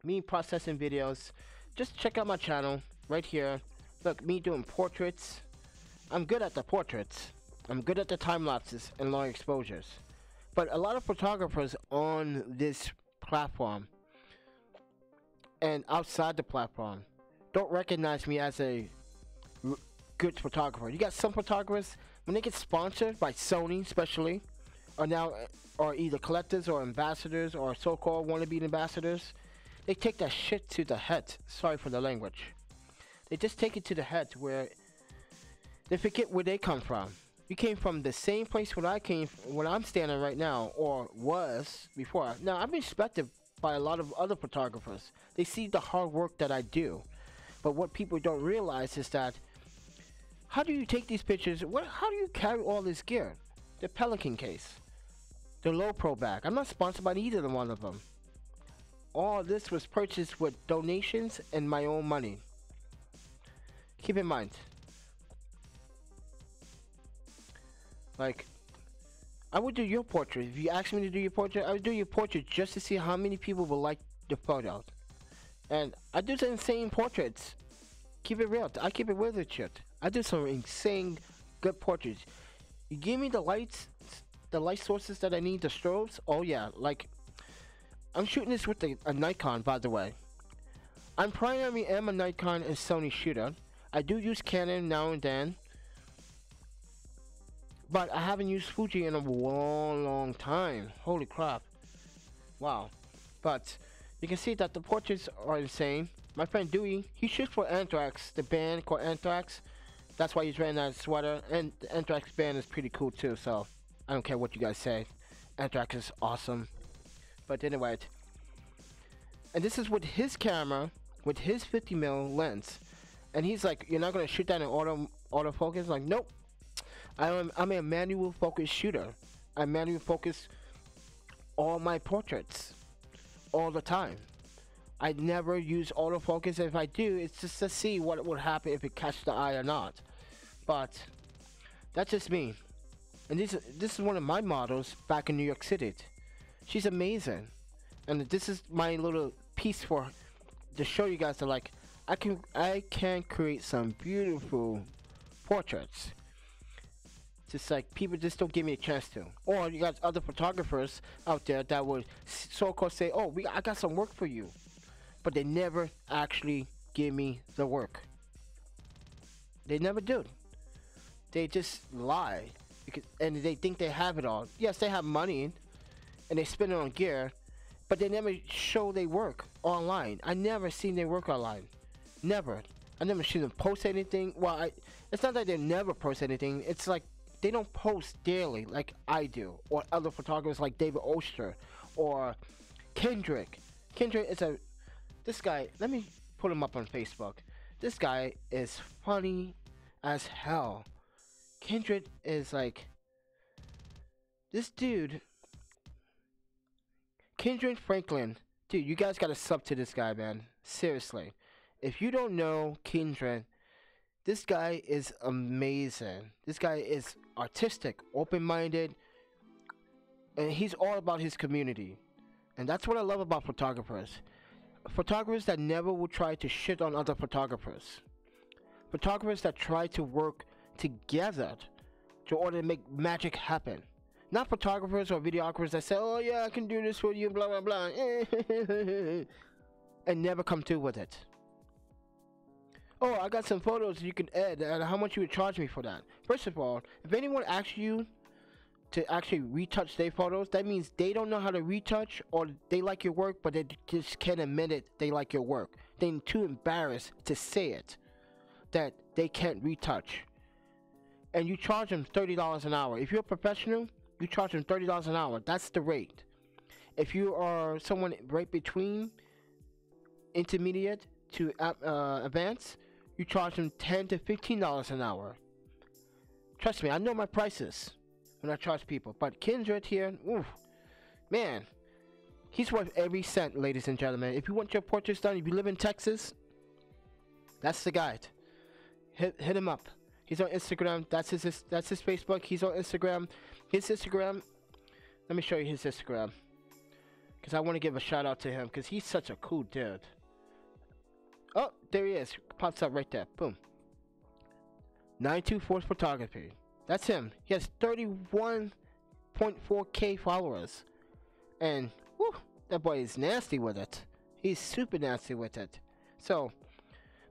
me processing videos. Just check out my channel right here. Look, me doing portraits. I'm good at the portraits. I'm good at the time lapses and long exposures. But a lot of photographers on this platform and outside the platform don't recognize me as a good photographer. You got some photographers, when they get sponsored by Sony especially, are either collectors or ambassadors or so-called wannabe ambassadors, they take that shit to the head. Sorry for the language. They just take it to the head where they forget where they come from. You came from the same place where I'm standing right now, or was before. Now, I'm respected by a lot of other photographers. They see the hard work that I do. But what people don't realize is that, how do you take these pictures? How do you carry all this gear? The Pelican case, the low pro bag. I'm not sponsored by either one of them. All this was purchased with donations and my own money. Keep in mind, like, I would do your portrait. If you asked me to do your portrait, I would do your portrait just to see how many people will like the photo. And I do some insane portraits. Keep it real. I keep it real with you. I do some insane good portraits. You give me the lights, the light sources that I need, the strobes. Oh yeah, like, I'm shooting this with a Nikon, by the way. I'm primarily am a Nikon and Sony shooter. I do use Canon now and then, but I haven't used Fuji in a long time. Holy crap. Wow. But you can see that the portraits are insane. My friend Dewey, he shoots for Anthrax, the band called Anthrax. That's why he's wearing that sweater. And the Anthrax band is pretty cool too, so I don't care what you guys say. Anthrax is awesome. But anyway, and this is with his camera, with his 50mm lens. And he's like, you're not gonna shoot that in autofocus? Like, nope. I'm a manual focus shooter. I manual focus all my portraits all the time. I never use autofocus. If I do, it's just to see what would happen if it catches the eye or not. But that's just me. And this is one of my models back in New York City. She's amazing. And this is my little piece for to show you guys that, like, I can create some beautiful portraits. Just like people just don't give me a chance to. Or you got other photographers out there that would so-called say, oh, I got some work for you. But they never actually give me the work. They never do. They just lie. And they think they have it all. Yes, they have money and they spend it on gear, but they never show their work online. I never seen their work online. Never. I never seen them post anything. Well, it's not that they never post anything. It's like they don't post daily like I do, or other photographers like David Oster or Kendrick. Kendrick is this guy. Let me put him up on Facebook. This guy is funny as hell. Kendrick is like this dude. Kendrick Franklin, dude, you guys gotta sub to this guy, man. Seriously, if you don't know Kendrick, this guy is amazing. This guy is artistic, open-minded, and he's all about his community. And that's what I love about photographers. Photographers that never will try to shit on other photographers. Photographers that try to work together in order to make magic happen. Not photographers or videographers that say, oh yeah, I can do this for you, blah, blah, blah, and never come through with it. Oh, I got some photos you can add, and how much you would charge me for that? First of all, if anyone asks you to actually retouch their photos, that means they don't know how to retouch, or they like your work, but they just can't admit it, they like your work. They're too embarrassed to say it, that they can't retouch. And you charge them $30 an hour. If you're a professional, you charge them $30 an hour. That's the rate. If you are someone right between intermediate to advanced, you charge them $10 to $15 an hour. Trust me, I know my prices when I charge people. But Kindred here, oof, man, he's worth every cent, ladies and gentlemen. If you want your portraits done, if you live in Texas, that's the guy. Hit him up. He's on Instagram. That's his Facebook. He's on Instagram. His Instagram. Let me show you his Instagram, because I want to give a shout out to him, because he's such a cool dude. Oh, there he is. Pops up right there. Boom. 924 Photography. That's him. He has 31.4K followers. And, whew, that boy is nasty with it. He's super nasty with it. So,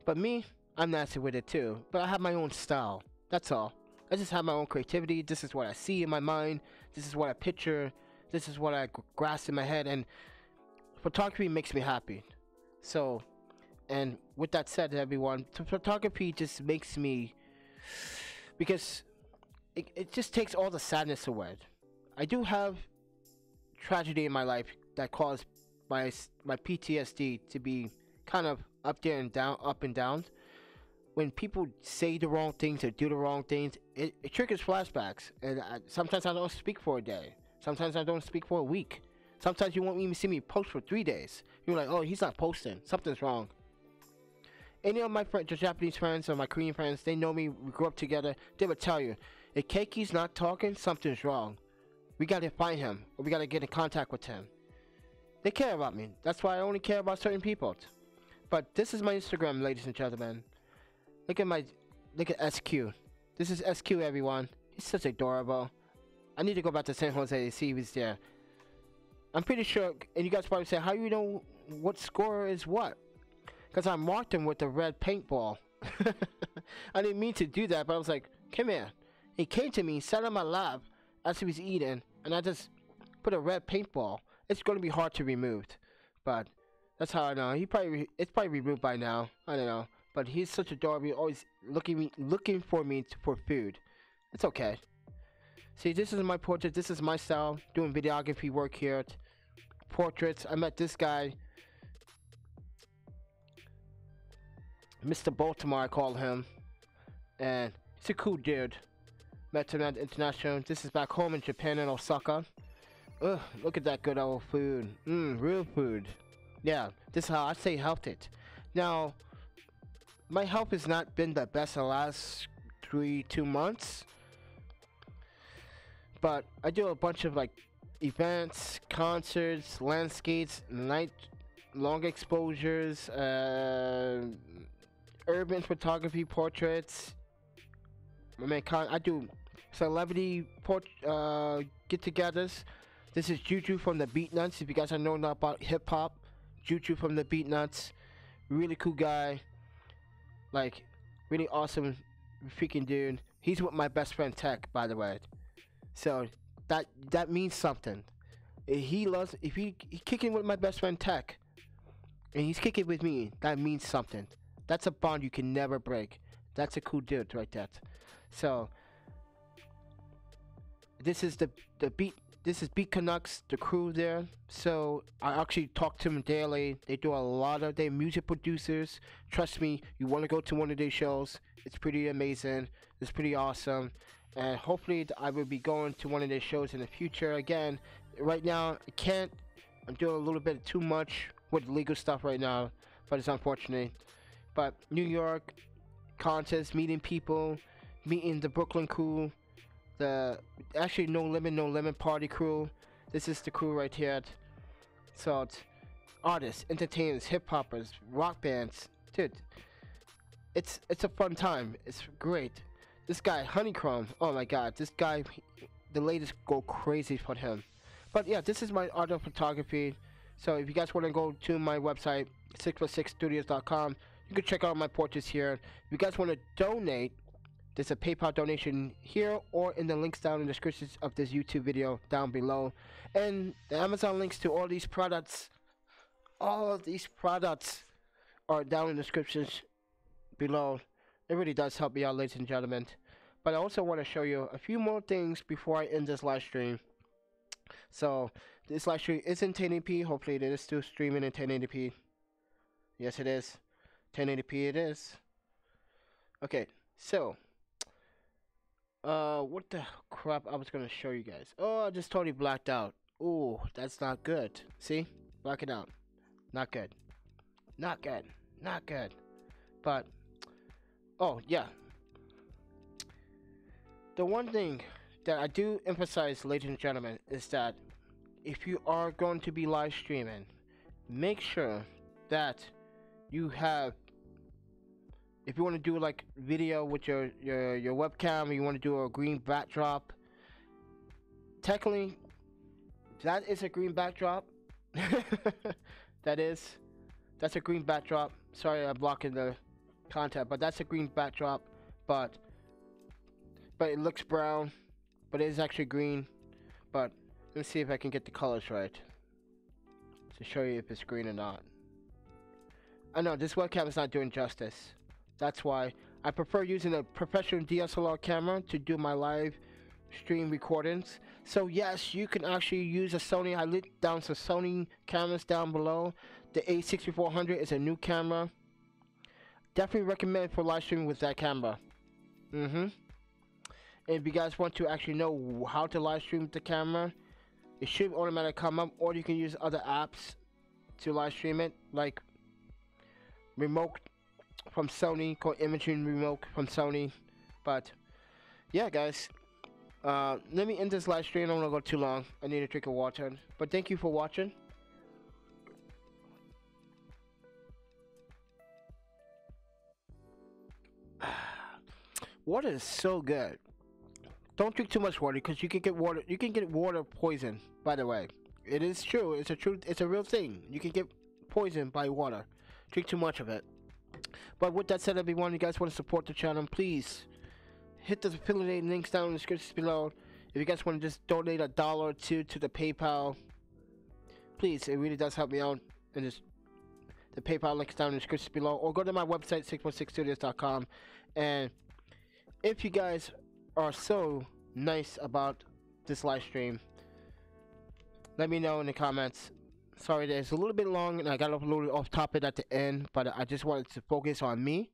but me, I'm nasty with it too. But I have my own style. That's all. I just have my own creativity. This is what I see in my mind. This is what I picture. This is what I grasp in my head. And photography makes me happy. So, and with that said, everyone, photography just makes me, because it just takes all the sadness away. I do have tragedy in my life that caused my PTSD to be kind of up there and down, up and down. When people say the wrong things or do the wrong things, it triggers flashbacks. And sometimes I don't speak for a day. Sometimes I don't speak for a week. Sometimes you won't even see me post for 3 days. You're like, oh, he's not posting. Something's wrong. Any of my friends, the Japanese friends or my Korean friends, they know me. We grew up together. They would tell you, if Keiki's not talking, something's wrong. We got to find him, or we got to get in contact with him. They care about me. That's why I only care about certain people. But this is my Instagram, ladies and gentlemen. Look at SQ. This is SQ, everyone. He's such adorable. I need to go back to San Jose to see if he's there. I'm pretty sure, and you guys probably say, how do you know what score is what? Because I marked him with the red paintball. I didn't mean to do that, but I was like, come here. He came to me, sat on my lap as he was eating, and I just put a red paintball. It's going to be hard to remove, but that's how I know. It's probably removed by now. I don't know. But he's such adorable, always looking for me for food. It's okay. See, this is my portrait. This is my style. Doing videography work here. Portraits. I met this guy, Mr. Baltimore, I call him, and he's a cool dude. Met him at International. This is back home in Japan in Osaka. Ugh, look at that good old food. Real food. Yeah, this is how I stay healthy. Now, my health has not been the best the last 2 months, but I do a bunch of like events, concerts, landscapes, long exposures, urban photography, portraits. I do celebrity get-togethers. This is Juju from the Beatnuts. If you guys are knowing about hip hop, Juju from the Beatnuts, really cool guy. Like, really awesome freaking dude. He's with my best friend Tech, by the way. So that means something. If he kicking with my best friend Tech, and he's kicking with me, that means something. That's a bond you can never break. That's a cool dude right there. So this is Beat Canucks, the crew there. So I actually talk to them daily. They do a lot of their music producers. Trust me, you want to go to one of their shows. It's pretty amazing. It's pretty awesome. And hopefully I will be going to one of their shows in the future. Again, right now I can't. I'm doing a little bit too much with legal stuff right now, but it's unfortunate. But New York contest, meeting people, meeting the Brooklyn crew, the actually No Limit Party crew. This is the crew right here. So it's artists, entertainers, hip hoppers, rock bands, dude. It's a fun time. It's great. This guy Honeycomb, oh my God, this guy, the ladies go crazy for him. But yeah, this is my art of photography. So if you guys want to go to my website, 646studios.com, you can check out my portraits here. If you guys want to donate, there's a PayPal donation here or in the links down in the descriptions of this YouTube video down below. And the Amazon links to all these products, all of these products are down in the descriptions below. It really does help me out, ladies and gentlemen. But I also want to show you a few more things before I end this live stream. So this live stream is in 1080p. Hopefully it is still streaming in 1080p. Yes, it is. 1080p it is. Okay, so what the crap I was gonna show you guys. Oh, I just totally blacked out. Oh, that's not good. See? Black it out. Not good. Not good. Not good. But oh yeah. The one thing that I do emphasize, ladies and gentlemen, is that if you are going to be live streaming, make sure that you have, if you want to do like video with your webcam, or you want to do a green backdrop, technically that is a green backdrop. That's a green backdrop. Sorry, I'm blocking the content, but that's a green backdrop, but it looks brown, but it is actually green. But let me see if I can get the colors right to show you if it's green or not. I know this webcam is not doing justice. That's why I prefer using a professional DSLR camera to do my live stream recordings. So yes, you can actually use a Sony. I lit down some Sony cameras down below. The A6400 is a new camera. definitely recommend for live streaming with that camera. If you guys want to actually know how to live stream with the camera, it should automatically come up, or you can use other apps to live stream it, like remote from Sony, called imaging remote from Sony. But yeah, guys, let me end this live stream. I don't want to go too long. I need a drink of water. But thank you for watching. Water is so good. Don't drink too much water because you can get water. You can get water poison. By the way, it is true. It's a truth. It's a real thing. You can get poisoned by water. Drink too much of it. But with that said, everyone, you guys want to support the channel, please hit the affiliate links down in the description below. If you guys want to just donate $1 or $2 to the PayPal, please, it really does help me out. And just the PayPal links down in the description below, or go to my website 616studios.com. And if you guys are so nice about this live stream, let me know in the comments. Sorry that it's a little bit long and I got a little off topic at the end, but I just wanted to focus on me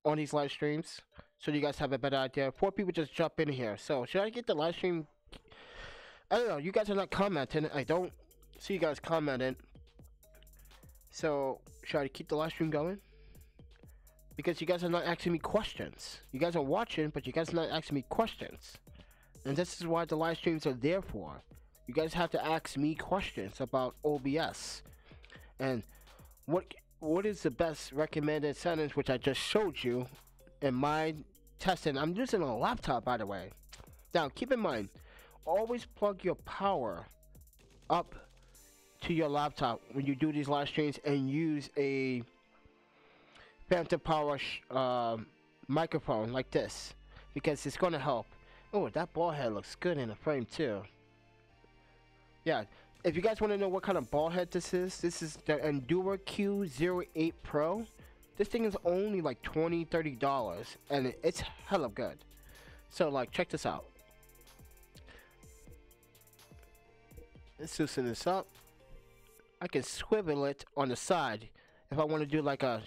on these live streams so you guys have a better idea. 4 people just jump in here. So should I get the live stream? I don't know. You guys are not commenting. I don't see you guys commenting. So should I keep the live stream going? Because you guys are not asking me questions. You guys are watching, but you guys are not asking me questions. And this is what the live streams are there for. You guys have to ask me questions about OBS. And what is the best recommended settings, which I just showed you in my testing. I'm using a laptop, by the way. Now, keep in mind, always plug your power up to your laptop when you do these live streams and use a phantom power microphone like this, because it's going to help. Oh, that ball head looks good in the frame too. Yeah, if you guys want to know what kind of ball head this is the Neewer Q08 Pro. This thing is only like $20-$30 and it's hella good. So like, check this out. Let's loosen this up. I can swivel it on the side if I want to do like a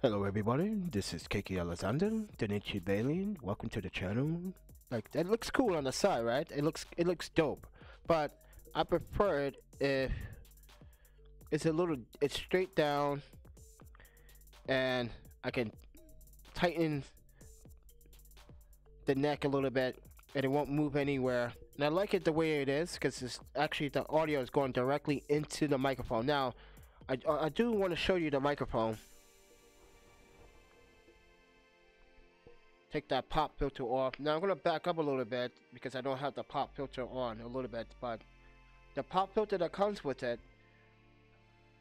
hello everybody, this is Kiki Alexander, Denichi Bailey. Welcome to the channel. Like, that looks cool on the side, right? It looks dope. But I prefer it if it's straight down and I can tighten the neck a little bit and it won't move anywhere. And I like it the way it is because it's actually, the audio is going directly into the microphone. Now, I do want to show you the microphone. Take that pop filter off. Now I'm going to back up a little bit because I don't have the pop filter on a little bit, but the pop filter that comes with it,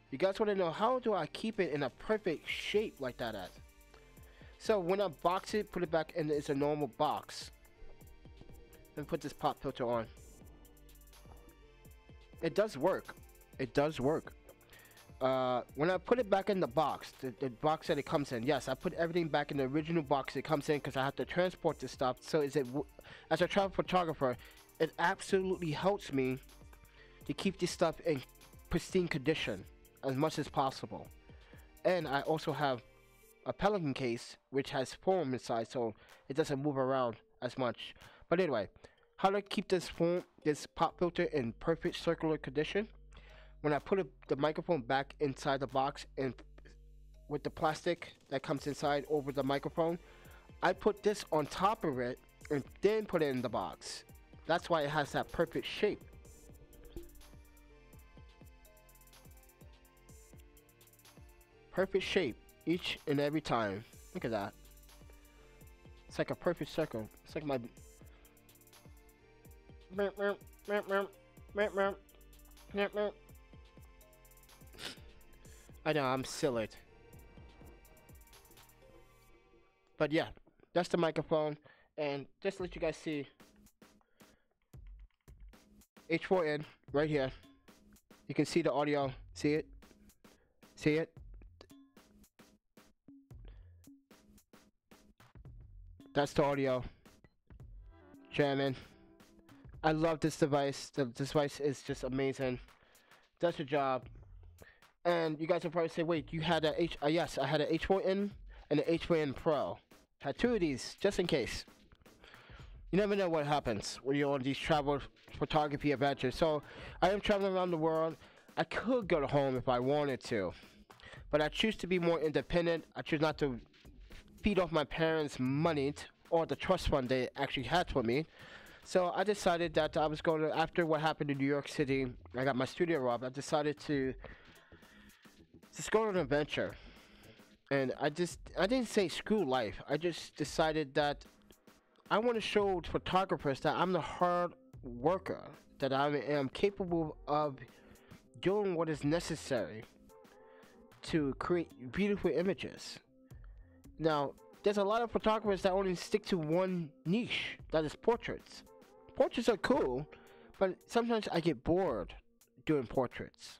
you guys want to know, how do I keep it in a perfect shape like that at? So when I box it, put it back in it's a normal box and put this pop filter on. It does work. It does work. When I put it back in the box, the box that it comes in, yes, I put everything back in the original box it comes in because I have to transport this stuff. So as a travel photographer, it absolutely helps me to keep this stuff in pristine condition as much as possible. And I also have a Pelican case which has foam inside, so it doesn't move around as much. But anyway, how to keep this pop filter in perfect circular condition? When I put the microphone back inside the box and with the plastic that comes inside over the microphone, I put this on top of it and then put it in the box. That's why it has that perfect shape. Perfect shape each and every time. Look at that. It's like a perfect circle. It's like my I know, I'm silly. But yeah, that's the microphone. And just to let you guys see, H4n right here. You can see the audio. See it? See it? That's the audio. Jamming. I love this device. The device is just amazing. Does the job. And you guys will probably say, wait, you had a yes, I had an H4n and an H4n Pro. Had two of these, just in case. You never know what happens when you're on these travel photography adventures. So, I am traveling around the world. I could go to home if I wanted to. But I choose to be more independent. I choose not to feed off my parents' money or the trust fund they actually had for me. So I decided that I was going to, after what happened in New York City, I got my studio robbed. I decided to just go on an adventure. And I didn't say screw life. I just decided that I want to show photographers that I'm the hard worker, that I am capable of doing what is necessary to create beautiful images. Now, there's a lot of photographers that only stick to one niche, that is portraits. Portraits are cool, but sometimes I get bored doing portraits.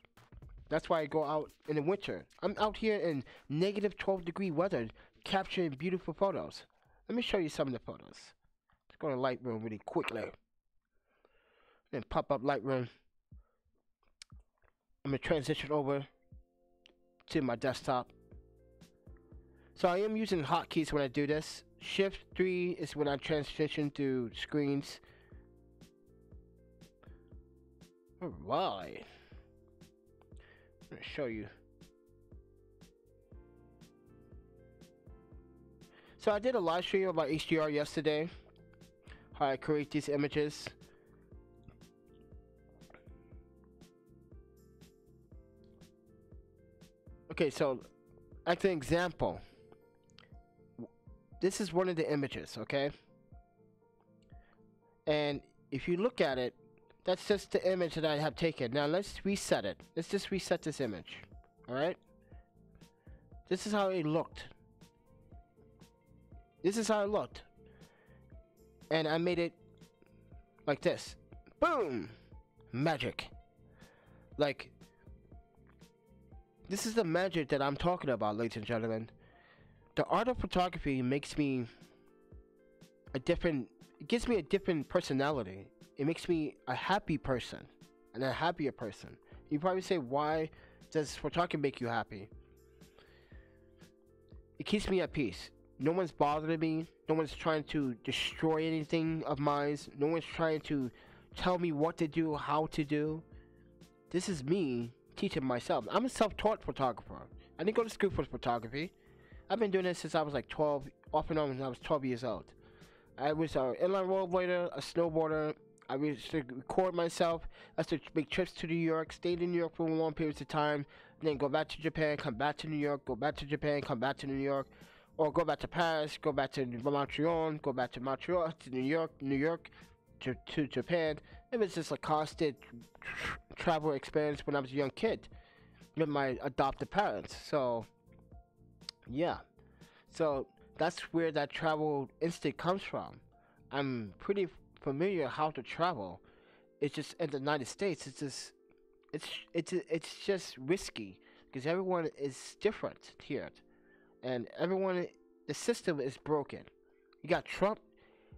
That's why I go out in the winter. I'm out here in negative 12-degree weather capturing beautiful photos. Let me show you some of the photos. Let's go to Lightroom really quickly. Then pop up Lightroom. I'm going to transition over to my desktop. So I am using hotkeys when I do this. Shift 3 is when I transition to screens. Alright. I'm going to show you. So I did a live stream about HDR yesterday. How I create these images. Okay, so as an example, this is one of the images, okay? And if you look at it, that's just the image that I have taken. Now let's reset it. Let's just reset this image, alright? This is how it looked. This is how it looked. And I made it like this. Boom! Magic. Like, this is the magic that I'm talking about, ladies and gentlemen. The art of photography makes me a different, it gives me a different personality. It makes me a happy person and a happier person. You probably say, why does photography make you happy? It keeps me at peace. No one's bothering me. No one's trying to destroy anything of mine. No one's trying to tell me what to do, how to do. This is me teaching myself. I'm a self-taught photographer. I didn't go to school for photography. I've been doing this since I was like 12, off and on when I was 12 years old. I was an inline rollerblader, a snowboarder. I used to record myself. I used to make trips to New York, stayed in New York for long periods of time, and then go back to Japan, come back to New York, go back to Japan, come back to New York, or go back to Paris, go back to Montreal, go back to Montreal, to New York, to Japan. It was just a constant travel experience when I was a young kid with my adopted parents. So, yeah. So, that's where that travel instinct comes from. I'm pretty familiar how to travel. It's just in the United States, it's just risky because everyone is different here, and everyone, the system is broken. You got Trump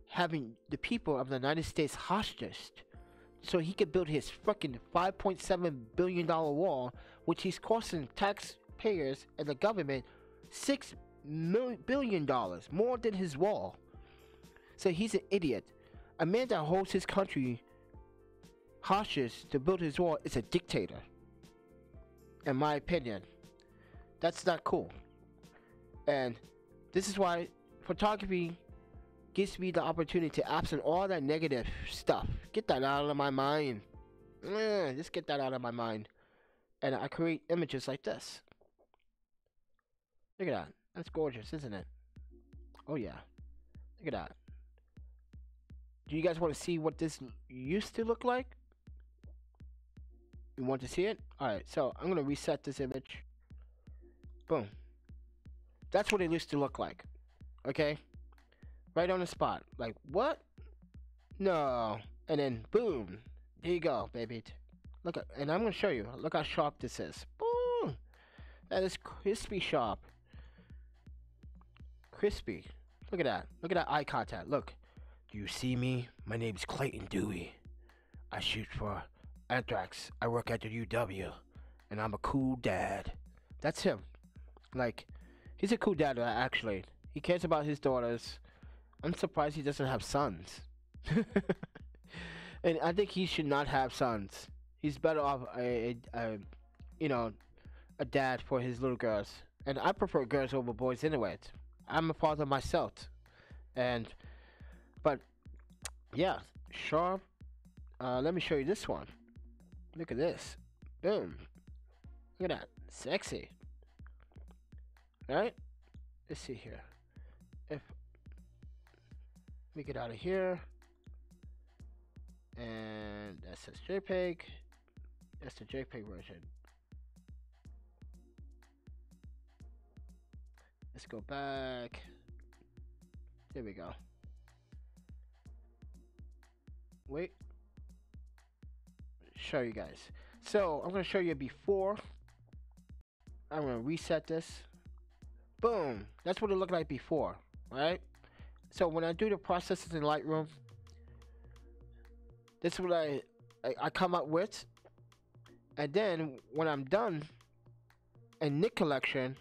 having the people of the United States hostage so he could build his fucking $5.7 billion wall, which he's costing taxpayers and the government $6 billion more than his wall. So he's an idiot. A man that holds his country hostage to build his wall is a dictator. In my opinion, that's not cool. And this is why photography gives me the opportunity to absent all that negative stuff. Get that out of my mind. Just get that out of my mind. And I create images like this. Look at that. That's gorgeous, isn't it? Oh yeah. Look at that. Do you guys want to see what this used to look like? You want to see it? Alright, so I'm going to reset this image. Boom. That's what it used to look like. Okay? Right on the spot. Like, what? No. And then, boom. There you go, baby. Look at, and I'm going to show you. Look how sharp this is. Boom. That is crispy sharp. Crispy. Look at that. Look at that eye contact. Look. Do you see me? My name's Clayton Dewey. I shoot for Anthrax. I work at the UW. and I'm a cool dad. That's him. Like, he's a cool dad, actually. He cares about his daughters. I'm surprised he doesn't have sons. And I think he should not have sons. He's better off you know, a dad for his little girls. And I prefer girls over boys anyway. I'm a father myself. And, but, yeah, sharp. Let me show you this one. Look at this. Boom. Look at that. Sexy. Right? Let's see here. If we get out of here. And that says JPEG. That's the JPEG version. Let's go back. There we go. Wait. Show you guys. So I'm gonna show you before. I'm gonna reset this. Boom. That's what it looked like before, right? So when I do the processes in Lightroom, this is what I come up with. And then when I'm done in Nick Collection,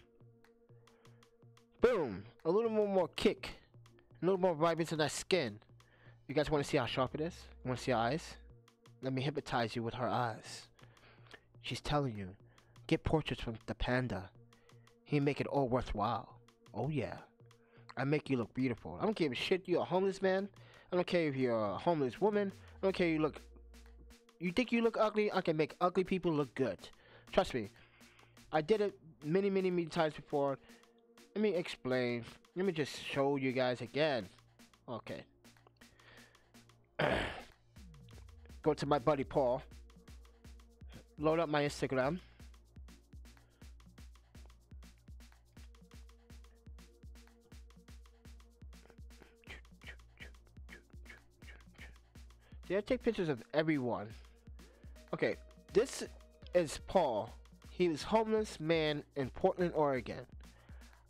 boom, a little more kick, a little more vibrance in that skin. You guys want to see how sharp it is? You want to see her eyes? Let me hypnotize you with her eyes. She's telling you, get portraits from the Panda. He make it all worthwhile. Oh yeah, I make you look beautiful. I don't care if shit you're a homeless man. I don't care if you're a homeless woman. I don't care if you think you look ugly. I can make ugly people look good. Trust me. I did it many times before. Let me explain. Let me just show you guys again. Okay. Go to my buddy Paul. Load up my Instagram. See, I take pictures of everyone. Okay, this is Paul. He was homeless man in Portland, Oregon.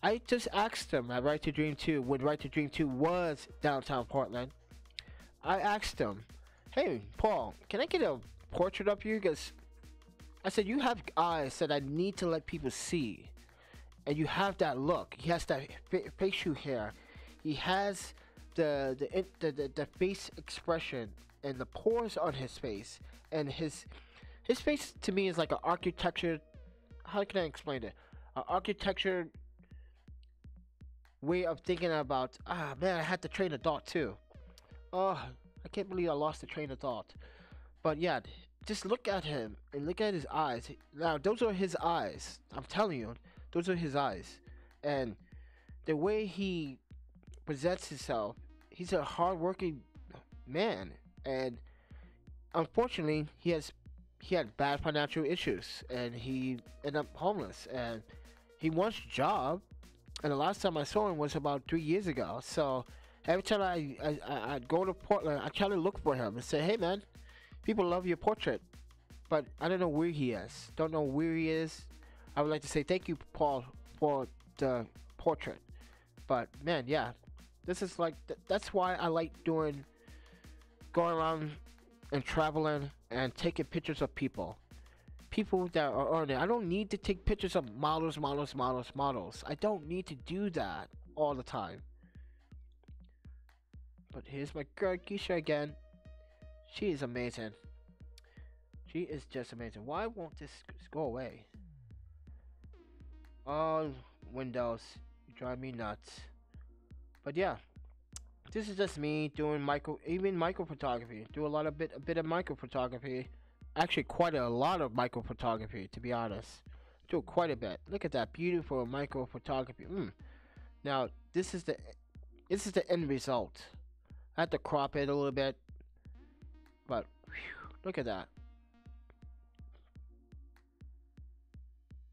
I just asked him at Right to Dream 2, when Right to Dream 2 was downtown Portland. I asked him, hey, Paul, can I get a portrait of you? Because I said, you have eyes that I need to let people see. And you have that look. He has that facial hair. He has the face expression and the pores on his face. And his face to me is like an architecture. How can I explain it? An architecture way of thinking about, man, I had to train a thought too. Oh, I can't believe I lost the train of thought. But yeah, just look at him and look at his eyes. Now, those are his eyes. I'm telling you, those are his eyes. And the way he presents himself, he's a hard-working man. And unfortunately, he had bad financial issues, and he ended up homeless. And he wants a job. And the last time I saw him was about 3 years ago. So every time I go to Portland, I try to look for him and say, hey man, people love your portrait. But I don't know where he is. Don't know where he is. I would like to say thank you, Paul, for the portrait. But man, yeah, this is like, that's why I like going around and traveling and taking pictures of people. People that are earning. I don't need to take pictures of models. I don't need to do that all the time. But here's my girl Keisha again. She is amazing. She is just amazing. Why won't this go away? Oh, Windows, you drive me nuts. But yeah, this is just me doing micro photography. Do a bit of micro photography. Actually, quite a lot of micro photography, to be honest. Do quite a bit. Look at that beautiful micro photography. Now, this is the end result. I had to crop it a little bit, but whew, look at that.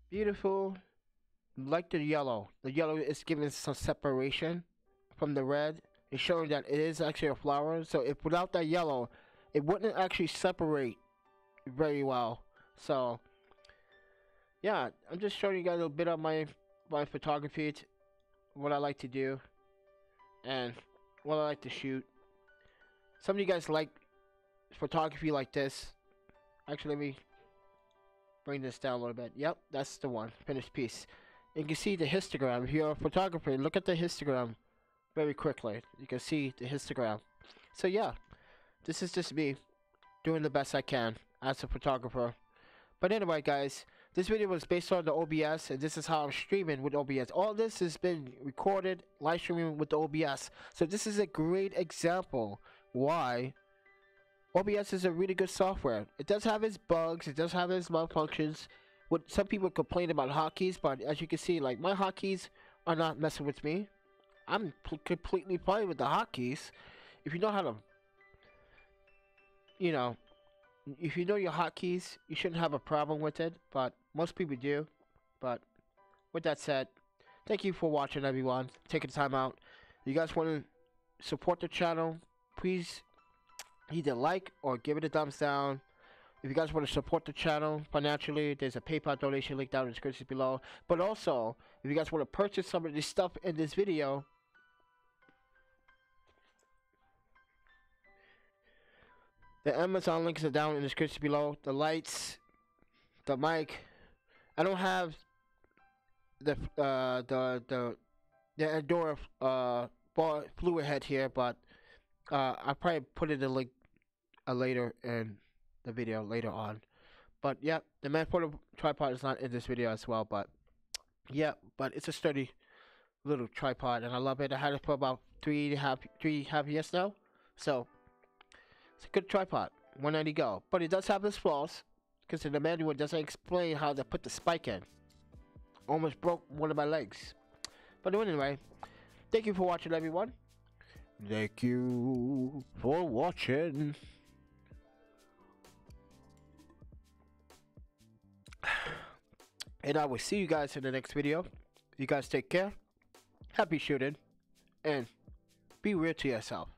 Beautiful. Like the yellow. The yellow is giving some separation from the red. It's showing that it is actually a flower. So if without that yellow, it wouldn't actually separate very well. So yeah, I'm just showing you guys a little bit of my photography, what I like to do, and what I like to shoot. Some of you guys like photography like this. Actually, bring this down a little bit. Yep, that's the one. Finished piece. You can see the histogram. If you're a photographer, look at the histogram very quickly. You can see the histogram. So yeah, this is just me doing the best I can as a photographer. But anyway, guys, this video was based on the OBS, and this is how I'm streaming with OBS. All this has been recorded, live streaming with the OBS. So this is a great example why OBS is a really good software. It does have its bugs, it does have its malfunctions. What some people complain about hotkeys, but as you can see, like, my hotkeys are not messing with me. I'm completely fine with the hotkeys. If you know how to, you know, if you know your hotkeys, you shouldn't have a problem with it, but most people do. But with that said, thank you for watching, everyone. Taking the time out. If you guys want to support the channel, please either like or give it a thumbs down. If you guys want to support the channel financially, there's a PayPal donation link down in the description below. But also, if you guys want to purchase some of this stuff in this video, the Amazon links are down in the description below. The lights, the mic. I don't have the Encoder fluid head here, but I'll probably put it in the link later in the video later on. But yeah, the manphoto tripod is not in this video as well, but yeah, but it's a sturdy little tripod and I love it. I had it for about three and a half years now, so it's a good tripod. 190 go, but it does have its flaws because the manual doesn't explain how to put the spike in. Almost broke one of my legs. But anyway, thank you for watching, everyone. Thank you for watching. And I will see you guys in the next video. You guys take care. Happy shooting. And be real to yourself.